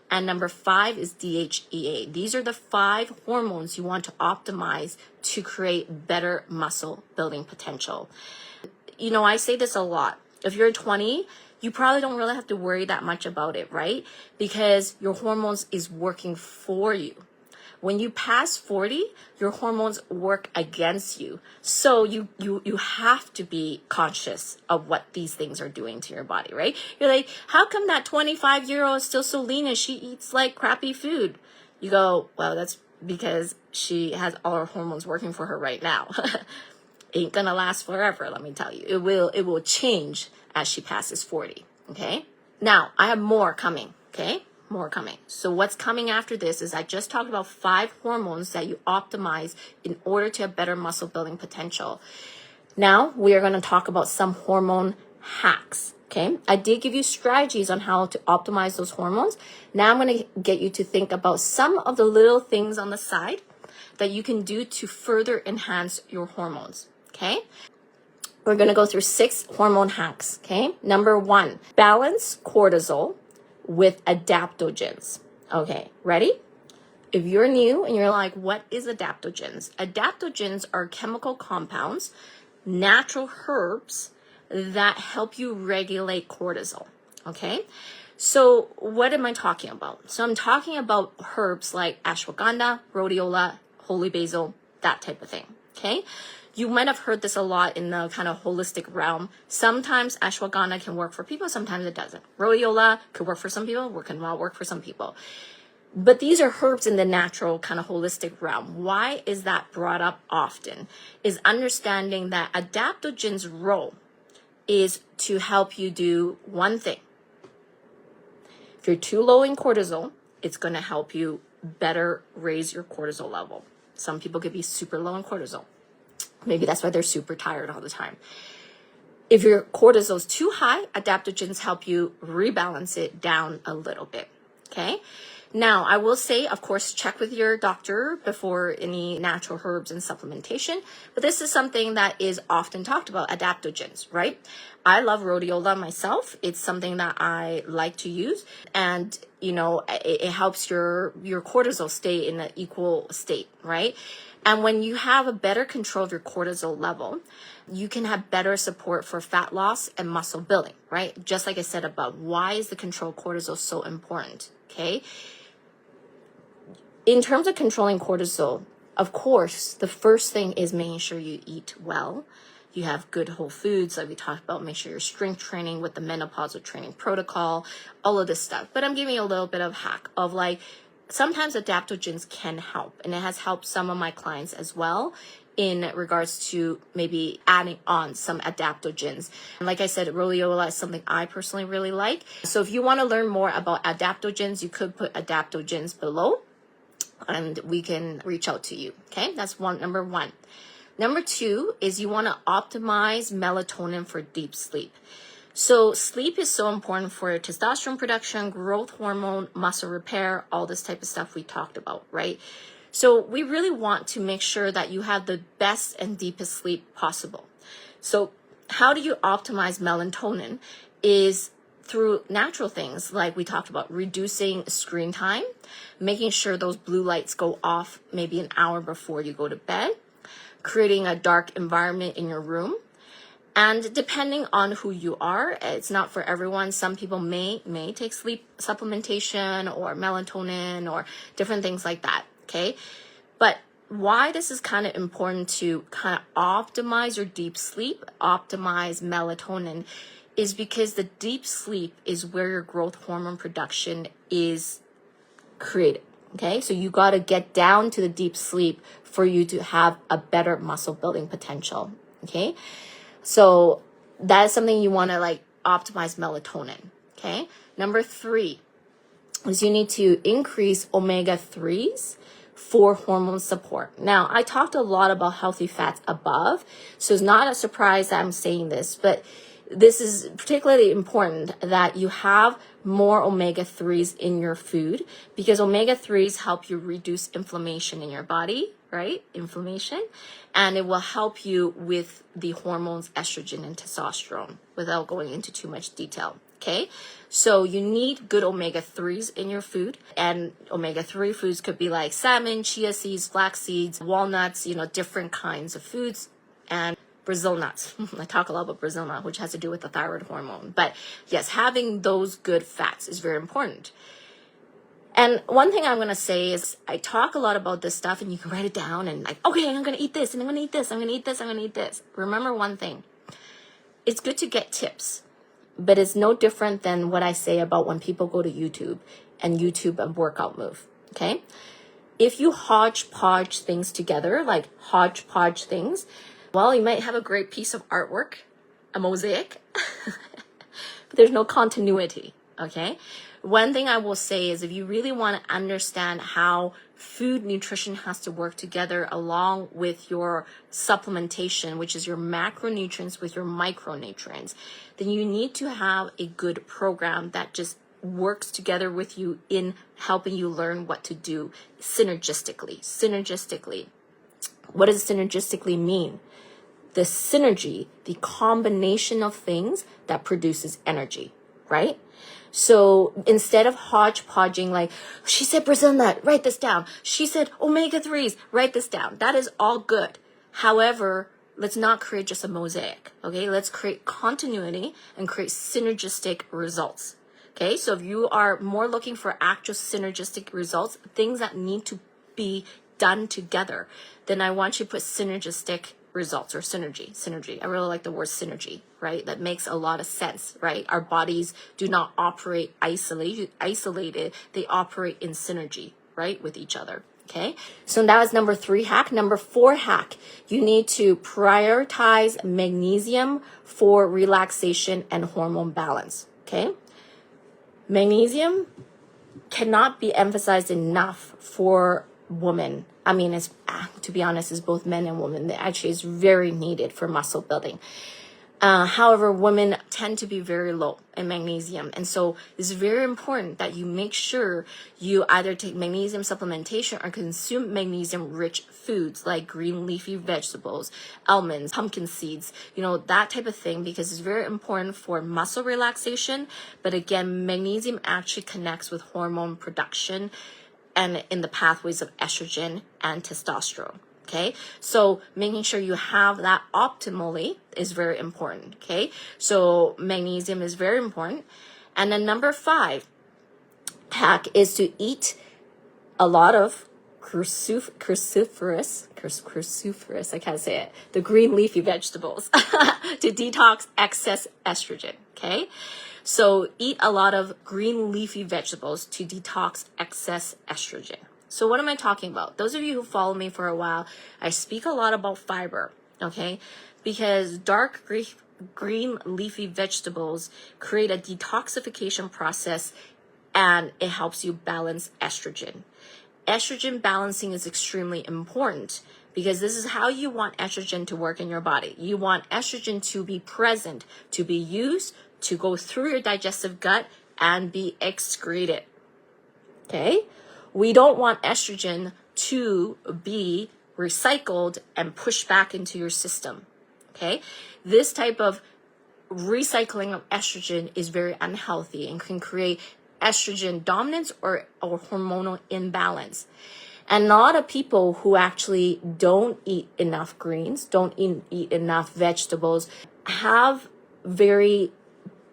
And number 5 is DHEA. These are the 5 hormones you want to optimize to create better muscle building potential. You know, I say this a lot. If you're 20, you probably don't really have to worry that much about it, right? Because your hormones is working for you. When you pass 40, your hormones work against you. So you have to be conscious of what these things are doing to your body, right? You're like, how come that 25-year-old is still so lean and she eats like crappy food? You go, well, that's because she has all her hormones working for her right now. Ain't gonna last forever, let me tell you. It will change as she passes 40, okay? Now, I have more coming, okay? More coming. So what's coming after this is I just talked about 5 hormones that you optimize in order to have better muscle building potential. Now we are going to talk about some hormone hacks. Okay. I did give you strategies on how to optimize those hormones. Now I'm going to get you to think about some of the little things on the side that you can do to further enhance your hormones. Okay. We're going to go through 6 hormone hacks. Okay. Number 1, balance cortisol with adaptogens. Okay, ready? If you're new and you're like, what is adaptogens? Adaptogens are chemical compounds, natural herbs that help you regulate cortisol. Okay, so what am I talking about? So I'm talking about herbs like ashwagandha, rhodiola, holy basil, that type of thing. Okay, you might have heard this a lot in the kind of holistic realm. Sometimes ashwagandha can work for people, sometimes it doesn't. Rhodiola could work for some people, can not work for some people. But these are herbs in the natural kind of holistic realm. Why is that brought up often? Is understanding that adaptogens' role is to help you do one thing. If you're too low in cortisol, it's going to help you better raise your cortisol level. Some people could be super low in cortisol. Maybe that's why they're super tired all the time. If your cortisol is too high, adaptogens help you rebalance it down a little bit. Okay. Now, I will say, of course, check with your doctor before any natural herbs and supplementation. But this is something that is often talked about, adaptogens, right? I love rhodiola myself. It's something that I like to use. And, you know, it helps your cortisol stay in an equal state, right? And when you have a better control of your cortisol level, you can have better support for fat loss and muscle building, right? Just like I said above, why is the control cortisol so important? Okay. In terms of controlling cortisol, of course, the first thing is making sure you eat well. You have good whole foods, like we talked about. Make sure you're strength training with the menopausal training protocol, all of this stuff. But I'm giving you a little bit of hack of like, sometimes adaptogens can help, and it has helped some of my clients as well in regards to maybe adding on some adaptogens. And like I said, rhodiola is something I personally really like. So if you want to learn more about adaptogens, you could put adaptogens below and we can reach out to you. Okay, that's number 1. Number 2 is you want to optimize melatonin for deep sleep. So sleep is so important for testosterone production, growth hormone, muscle repair, all this type of stuff we talked about, right? So we really want to make sure that you have the best and deepest sleep possible. So how do you optimize melatonin is through natural things like we talked about, reducing screen time, making sure those blue lights go off maybe an hour before you go to bed, creating a dark environment in your room. And depending on who you are, it's not for everyone. Some people may take sleep supplementation or melatonin or different things like that, okay? But why this is kind of important to kind of optimize your deep sleep, optimize melatonin, is because the deep sleep is where your growth hormone production is created, okay? So you got to get down to the deep sleep for you to have a better muscle building potential, okay? So that is something you want to like optimize melatonin. Okay. Number 3 is you need to increase omega-3s for hormone support. Now, I talked a lot about healthy fats above, so it's not a surprise that I'm saying this, but this is particularly important that you have more omega-3s in your food because omega-3s help you reduce inflammation in your body, right? Inflammation. And it will help you with the hormones estrogen and testosterone without going into too much detail. Okay, so you need good omega-3s in your food, and omega-3 foods could be like salmon, chia seeds, flax seeds, walnuts, different kinds of foods, and Brazil nuts. I talk a lot about Brazil nut, which has to do with the thyroid hormone. But yes, having those good fats is very important. And one thing I'm going to say is I talk a lot about this stuff, and you can write it down and like, okay, I'm going to eat this, and I'm going to eat this, I'm going to eat this, I'm going to eat this. Remember one thing. It's good to get tips. But it's no different than what I say about when people go to YouTube and YouTube a workout move, okay? If you hodgepodge things together, like hodgepodge things, well, you might have a great piece of artwork, a mosaic, but there's no continuity, okay? One thing I will say is if you really want to understand how food nutrition has to work together along with your supplementation, which is your macronutrients with your micronutrients, then you need to have a good program that just works together with you in helping you learn what to do synergistically. Synergistically. What does synergistically mean? The synergy, the combination of things that produces energy, right? So instead of hodgepodging, like, she said Brazil nut, write this down. She said omega-3s, write this down. That is all good. However, let's not create just a mosaic, okay? Let's create continuity and create synergistic results, okay? So if you are more looking for actual synergistic results, things that need to be done together, then I want you to put synergistic results or synergy. I really like the word synergy, right? That makes a lot of sense, right? Our bodies do not operate isolated. They operate in synergy, right? With each other. Okay. So that was number 3 hack. Number 4 hack, you need to prioritize magnesium for relaxation and hormone balance. Okay. Magnesium cannot be emphasized enough for women. I mean, it's, to be honest, it's both men and women. It actually is very needed for muscle building. However, women tend to be very low in magnesium. And so it's very important that you make sure you either take magnesium supplementation or consume magnesium-rich foods like green leafy vegetables, almonds, pumpkin seeds, that type of thing, because it's very important for muscle relaxation. But again, magnesium actually connects with hormone production and in the pathways of estrogen and testosterone. Okay, so making sure you have that optimally is very important. Okay, so magnesium is very important. And then number 5 hack is to eat a lot of cruciferous, I can't say it, the green leafy vegetables to detox excess estrogen. Okay, so eat a lot of green leafy vegetables to detox excess estrogen. So what am I talking about? Those of you who follow me for a while, I speak a lot about fiber, okay? Because dark green leafy vegetables create a detoxification process, and it helps you balance estrogen. Estrogen balancing is extremely important because this is how you want estrogen to work in your body. You want estrogen to be present, to be used, to go through your digestive gut and be excreted, okay? We don't want estrogen to be recycled and pushed back into your system, okay? This type of recycling of estrogen is very unhealthy and can create estrogen dominance or hormonal imbalance. And a lot of people who actually don't eat enough greens, don't eat enough vegetables, have very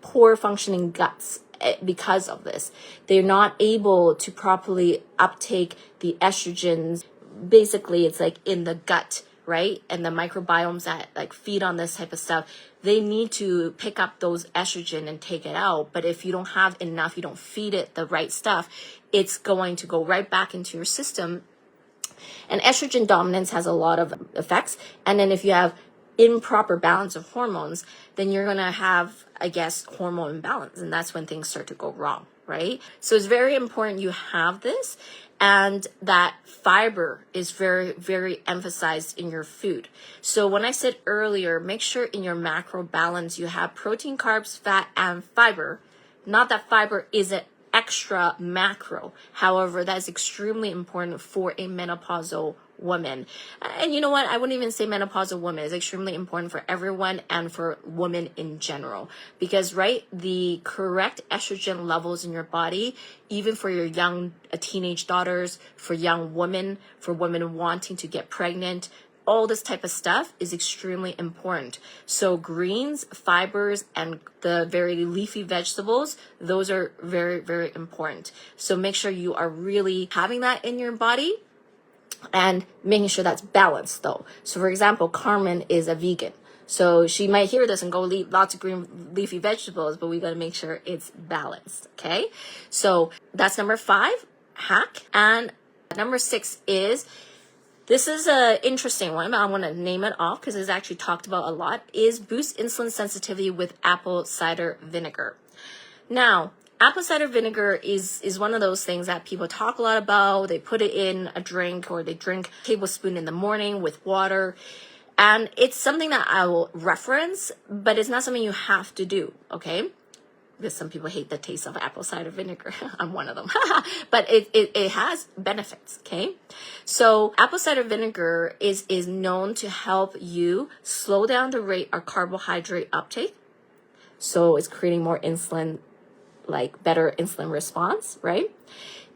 poor functioning guts because of this. They're not able to properly uptake the estrogens. Basically, it's like in the gut, right? And the microbiomes that like feed on this type of stuff, they need to pick up those estrogen and take it out. But if you don't have enough, you don't feed it the right stuff, it's going to go right back into your system. And estrogen dominance has a lot of effects. And then if you have improper balance of hormones, then you're going to have, I guess, hormone imbalance. And that's when things start to go wrong, right? So it's very important you have this, and that fiber is very, very emphasized in your food. So when I said earlier, make sure in your macro balance you have protein, carbs, fat, and fiber. Not that fiber is an extra macro. However, that is extremely important for a menopausal woman. And you know what? I wouldn't even say menopausal woman. It's extremely important for everyone and for women in general. Because, right, the correct estrogen levels in your body, even for your young teenage daughters, for young women, for women wanting to get pregnant, all this type of stuff is extremely important. So greens, fibers, and the very leafy vegetables, those are very, very important. So make sure you are really having that in your body and making sure that's balanced though. So for example, Carmen is a vegan. So she might hear this and go eat lots of green leafy vegetables, but we got to make sure it's balanced. Okay. So that's number 5, hack. And number 6 is, this is an interesting one. I want to name it off because it's actually talked about a lot, is boost insulin sensitivity with apple cider vinegar. Now, apple cider vinegar is one of those things that people talk a lot about. They put it in a drink, or they drink a tablespoon in the morning with water. And it's something that I will reference, but it's not something you have to do, okay? Because some people hate the taste of apple cider vinegar. I'm one of them. But it has benefits, okay? So apple cider vinegar is known to help you slow down the rate of carbohydrate uptake. So it's creating more insulin, like better insulin response, right?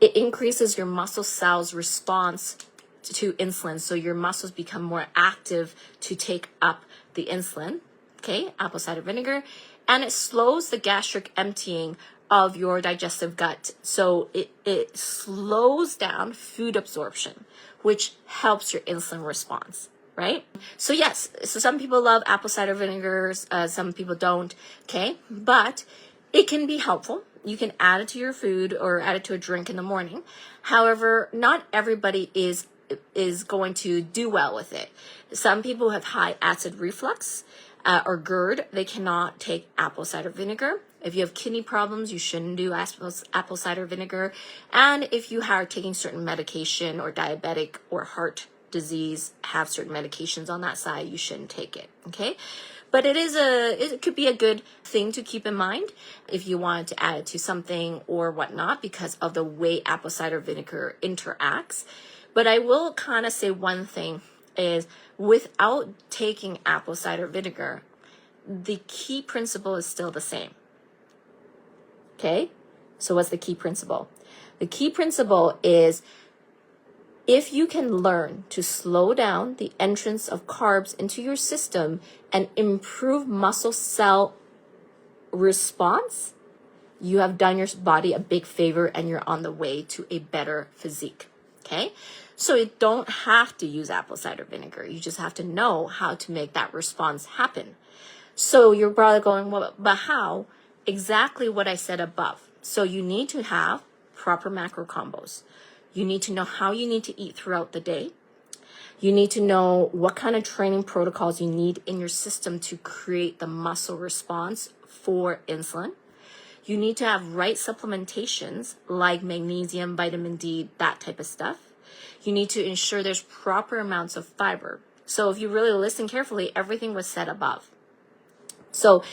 It increases your muscle cells' response to insulin. So your muscles become more active to take up the insulin, okay? Apple cider vinegar. And it slows the gastric emptying of your digestive gut. So it slows down food absorption, which helps your insulin response, right? So yes, so some people love apple cider vinegars, some people don't, okay? But it can be helpful. You can add it to your food or add it to a drink in the morning. However, not everybody is going to do well with it. Some people have high acid reflux, or GERD, they cannot take apple cider vinegar. If you have kidney problems, you shouldn't do apple cider vinegar. And if you are taking certain medication, or diabetic or heart disease, have certain medications on that side, you shouldn't take it, okay? But it could be a good thing to keep in mind if you wanted to add it to something or whatnot, because of the way apple cider vinegar interacts. But I will kind of say one thing is, without taking apple cider vinegar, the key principle is still the same. Okay? So what's the key principle? The key principle is, if you can learn to slow down the entrance of carbs into your system and improve muscle cell response, you have done your body a big favor and you're on the way to a better physique. Okay? So you don't have to use apple cider vinegar. You just have to know how to make that response happen. So you're probably going, well, but how? Exactly what I said above. So you need to have proper macro combos. You need to know how you need to eat throughout the day. You need to know what kind of training protocols you need in your system to create the muscle response for insulin. You need to have right supplementations like magnesium, vitamin D, that type of stuff. You need to ensure there's proper amounts of fiber. So if you really listen carefully, everything was said above. So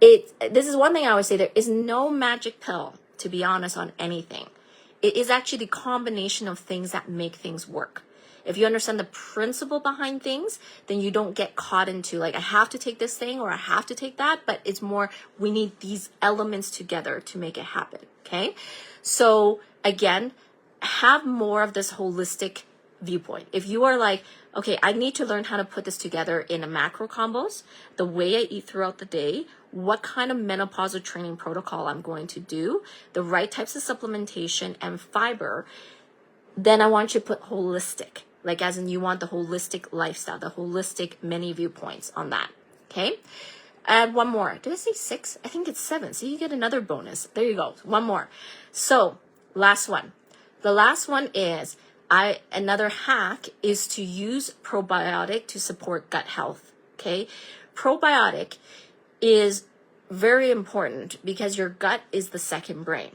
this is one thing I always say, there is no magic pill, to be honest, on anything. It is actually the combination of things that make things work. If you understand the principle behind things, then you don't get caught into like, I have to take this thing or I have to take that, but it's more, we need these elements together to make it happen, okay? So again, have more of this holistic viewpoint. If you are like, okay, I need to learn how to put this together in a macro combos, the way I eat throughout the day, what kind of menopausal training protocol I'm going to do, the right types of supplementation and fiber, then I want you to put holistic, like as in you want the holistic lifestyle, the holistic many viewpoints on that, okay? Add one more. Did I say 6? I think it's 7. So you get another bonus. There you go. One more. So last one. The last one is, another hack is to use probiotic to support gut health, okay? Probiotic is very important because your gut is the second brain.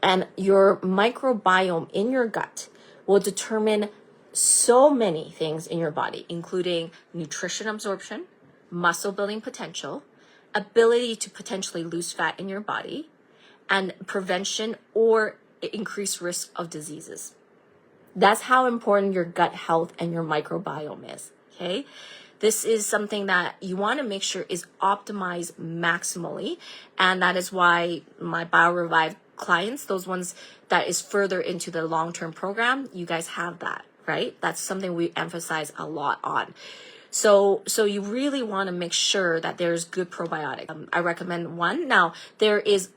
And your microbiome in your gut will determine so many things in your body, including nutrition absorption, muscle building potential, ability to potentially lose fat in your body, and prevention or increased risk of diseases. That's how important your gut health and your microbiome is, okay? This is something that you want to make sure is optimized maximally. And that is why my BioRevive clients, those ones that is further into the long-term program, you guys have that, right? That's something we emphasize a lot on. So you really want to make sure that there's good probiotic. I recommend one. Now, there is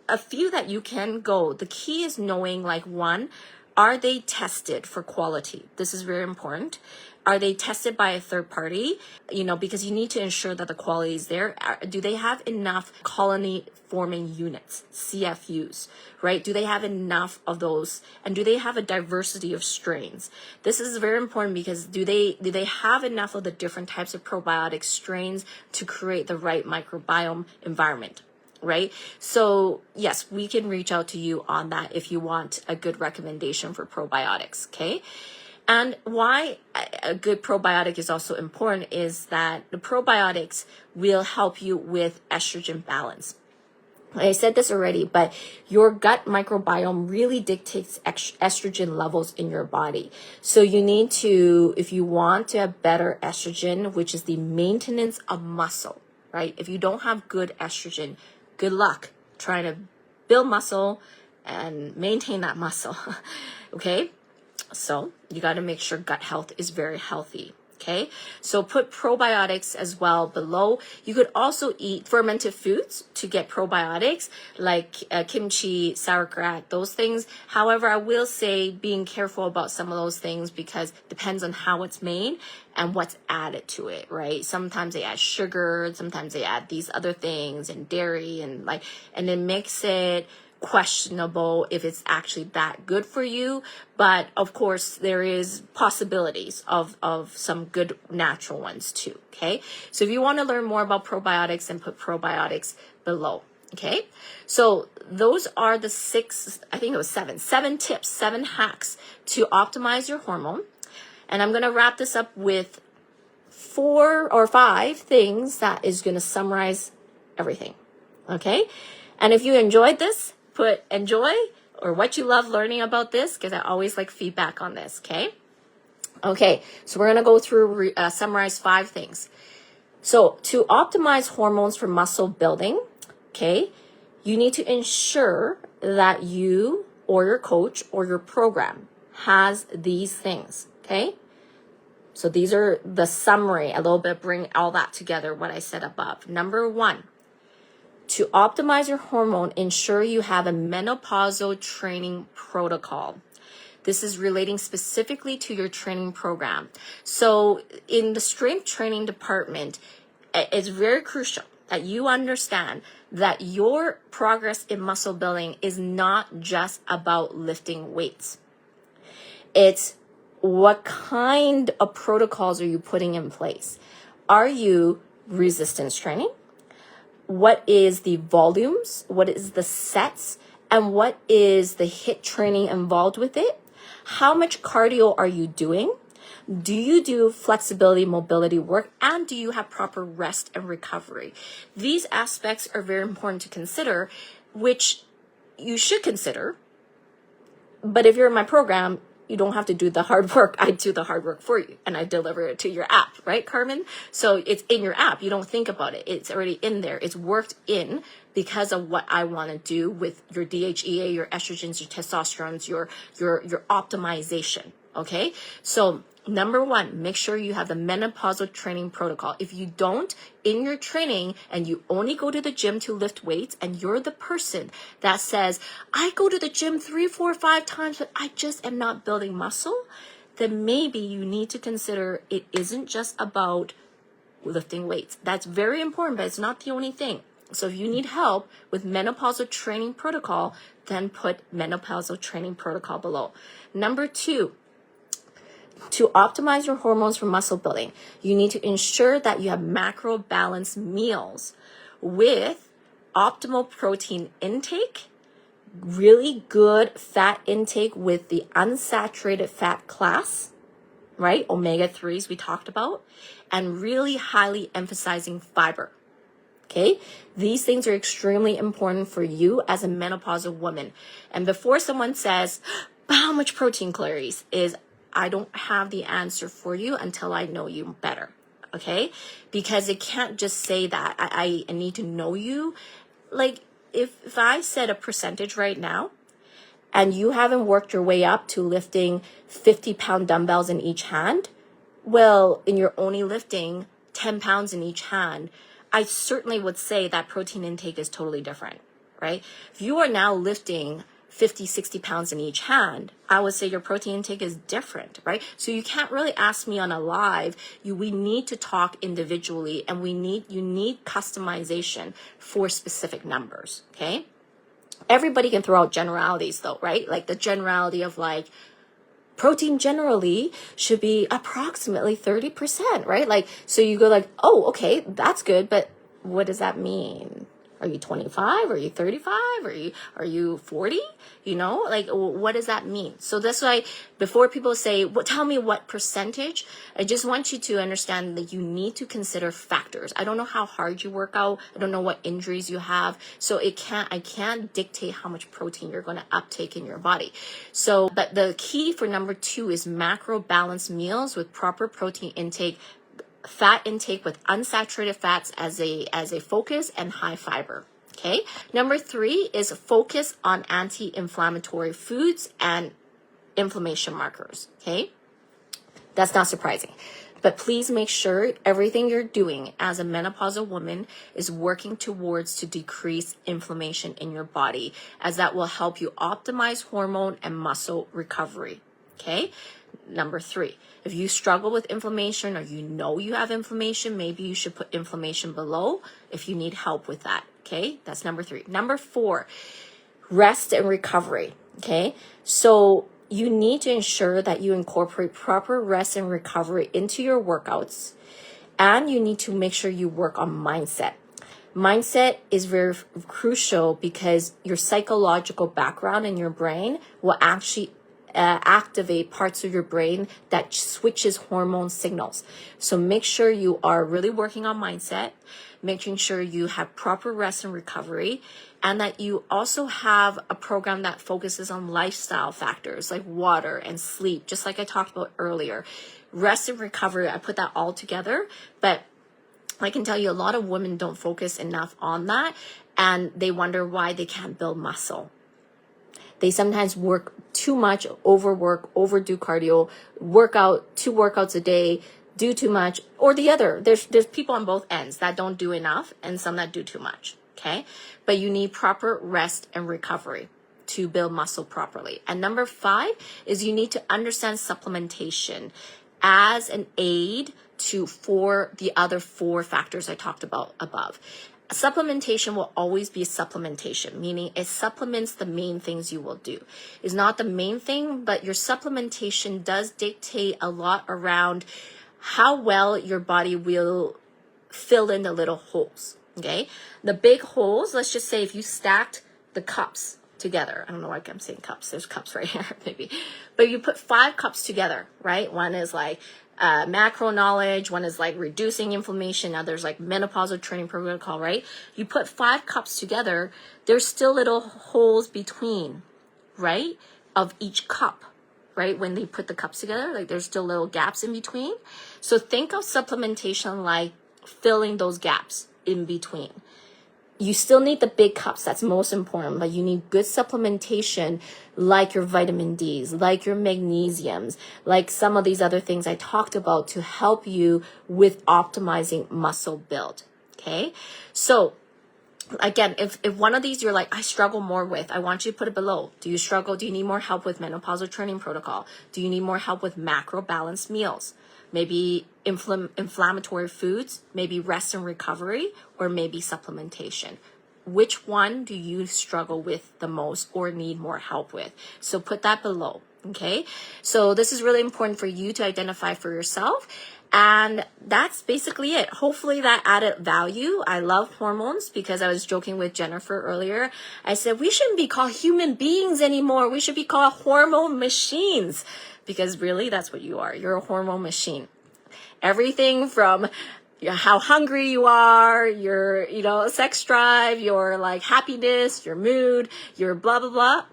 a few that you can go. The key is knowing, like, one, are they tested for quality? This is very important. Are they tested by a third party? Because you need to ensure that the quality is there. Do they have enough colony forming units, CFUs, right? Do they have enough of those? And do they have a diversity of strains? This is very important because do they have enough of the different types of probiotic strains to create the right microbiome environment? Right? So yes, we can reach out to you on that if you want a good recommendation for probiotics. Okay. And why a good probiotic is also important is that the probiotics will help you with estrogen balance. I said this already, but your gut microbiome really dictates estrogen levels in your body. So you need to, if you want to have better estrogen, which is the maintenance of muscle, right? If you don't have good estrogen, good luck trying to build muscle and maintain that muscle. Okay? So you got to make sure gut health is very healthy. Okay, so put probiotics as well below. You could also eat fermented foods to get probiotics, like kimchi, sauerkraut, those things. However, I will say being careful about some of those things because it depends on how it's made and what's added to it, right? Sometimes they add sugar, sometimes they add these other things and dairy and it makes it questionable if it's actually that good for you. But of course there is possibilities of some good natural ones too. Okay, so if you want to learn more about probiotics, then put probiotics below. Okay, so those are the seven tips, 7 hacks to optimize your hormone. And I'm going to wrap this up with 4 or 5 things that is going to summarize everything. Okay, and if you enjoyed this, put enjoy or what you love learning about this, because I always like feedback on this. Okay, so we're going to go through, summarize 5 things. So to optimize hormones for muscle building, okay, you need to ensure that you or your coach or your program has these things. Okay, so these are the summary, a little bit, bring all that together, what I said above. Number 1, to optimize your hormone, ensure you have a menopausal training protocol. This is relating specifically to your training program. So in the strength training department, it's very crucial that you understand that your progress in muscle building is not just about lifting weights. It's what kind of protocols are you putting in place? Are you resistance training? What is the volumes? What is the sets? And what is the HIIT training involved with it? How much cardio are you doing? Do you do flexibility, mobility work? And do you have proper rest and recovery? These aspects are very important to consider, which you should consider. But if you're in my program, you don't have to do the hard work. I do the hard work for you and I deliver it to your app, right, Carmen? So it's in your app. You don't think about it. It's already in there. It's worked in because of what I want to do with your DHEA, your estrogens, your testosterones, your optimization. Okay. So number 1, make sure you have the menopausal training protocol. If you don't in your training and you only go to the gym to lift weights and you're the person that says, I go to the gym 3, 4, 5 times, but I just am not building muscle, then maybe you need to consider it isn't just about lifting weights. That's very important, but it's not the only thing. So if you need help with menopausal training protocol, then put menopausal training protocol below. Number 2, to optimize your hormones for muscle building, you need to ensure that you have macro balanced meals with optimal protein intake, really good fat intake with the unsaturated fat class, right? Omega-3s we talked about, and really highly emphasizing fiber. Okay, these things are extremely important for you as a menopausal woman. And before someone says, But how much protein, Clarice? I don't have the answer for you until I know you better. Okay? Because it can't just say that. I need to know you. Like, if I said a percentage right now, and you haven't worked your way up to lifting 50-pound dumbbells in each hand, well, and you're only lifting 10 pounds in each hand, I certainly would say that protein intake is totally different, right? If you are now lifting 50, 60 pounds in each hand, I would say your protein intake is different, right? So you can't really ask me on a live. We need to talk individually, and you need customization for specific numbers, okay? Everybody can throw out generalities though, right? Like the generality of like, protein generally should be approximately 30%, right? Like, so you go like, oh, okay, that's good, but what does that mean? Are you 25? Are you 35? Are you 40? You know, like, what does that mean? So that's why before people say, well, tell me what percentage, I just want you to understand that you need to consider factors. I don't know how hard you work out. I don't know what injuries you have. So I can't dictate how much protein you're going to uptake in your body. So, but the key for number 2 is macro balanced meals with proper protein intake, fat intake with unsaturated fats as a focus, and high fiber. Okay. Number 3 is focus on anti-inflammatory foods and inflammation markers. Okay. That's not surprising, but please make sure everything you're doing as a menopausal woman is working towards to decrease inflammation in your body, as that will help you optimize hormone and muscle recovery. Okay. Number 3, if you struggle with inflammation or you know you have inflammation, maybe you should put inflammation below if you need help with that. Okay, that's number 3. Number 4, rest and recovery. Okay, so you need to ensure that you incorporate proper rest and recovery into your workouts, and you need to make sure you work on mindset. Mindset is very crucial because your psychological background in your brain will actually activate parts of your brain that switches hormone signals. So make sure you are really working on mindset, making sure you have proper rest and recovery, and that you also have a program that focuses on lifestyle factors like water and sleep, just like I talked about earlier. Rest and recovery, I put that all together, but I can tell you a lot of women don't focus enough on that, and they wonder why they can't build muscle. They sometimes work too much, overwork, overdo cardio, work out 2 workouts a day, do too much, or the other. There's people on both ends that don't do enough and some that do too much, okay? But you need proper rest and recovery to build muscle properly. And number 5 is you need to understand supplementation as an aid for the other 4 factors I talked about above. Supplementation will always be supplementation, meaning it supplements the main things you will do. It's not the main thing, but your supplementation does dictate a lot around how well your body will fill in the little holes, okay? The big holes, let's just say if you stacked the cups together, I don't know why I'm saying cups, there's cups right here, maybe, but you put 5 cups together, right? One is like macro knowledge, one is like reducing inflammation, others like menopausal training protocol, right? You put 5 cups together, there's still little holes between, right, of each cup, right? When they put the cups together, like there's still little gaps in between. So think of supplementation like filling those gaps in between. You still need the big cups, that's most important, but you need good supplementation like your vitamin Ds, like your magnesiums, like some of these other things I talked about to help you with optimizing muscle build, okay? So again, if one of these you're like, I struggle more with, I want you to put it below. Do you struggle? Do you need more help with menopausal training protocol? Do you need more help with macro balanced meals? Maybe inflammatory foods, maybe rest and recovery, or maybe supplementation. Which one do you struggle with the most or need more help with? So put that below, okay? So this is really important for you to identify for yourself. And that's basically it. Hopefully that added value. I love hormones because I was joking with Jennifer earlier. I said, we shouldn't be called human beings anymore. We should be called hormone machines, because really that's what you are. You're a hormone machine. Everything from how hungry you are, your, sex drive, your like happiness, your mood, your blah, blah, blah.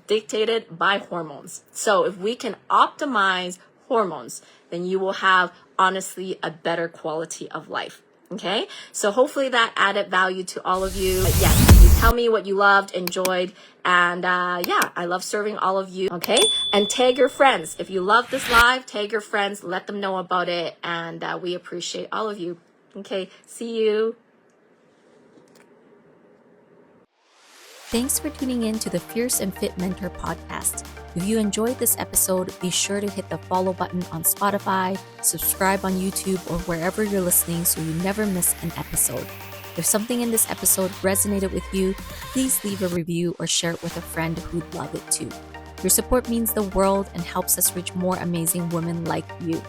dictated by hormones. So if we can optimize hormones, then you will have honestly a better quality of life. Okay, so hopefully that added value to all of you. Yes, you tell me what you loved, enjoyed, and yeah, I love serving all of you. Okay, and tag your friends. If you love this live, tag your friends, let them know about it, and we appreciate all of you. Okay, see you. Thanks for tuning in to the Fierce and Fit Mentor podcast. If you enjoyed this episode, be sure to hit the follow button on Spotify, subscribe on YouTube, or wherever you're listening so you never miss an episode. If something in this episode resonated with you, please leave a review or share it with a friend who'd love it too. Your support means the world and helps us reach more amazing women like you.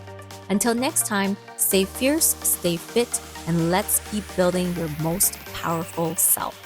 Until next time, stay fierce, stay fit, and let's keep building your most powerful self.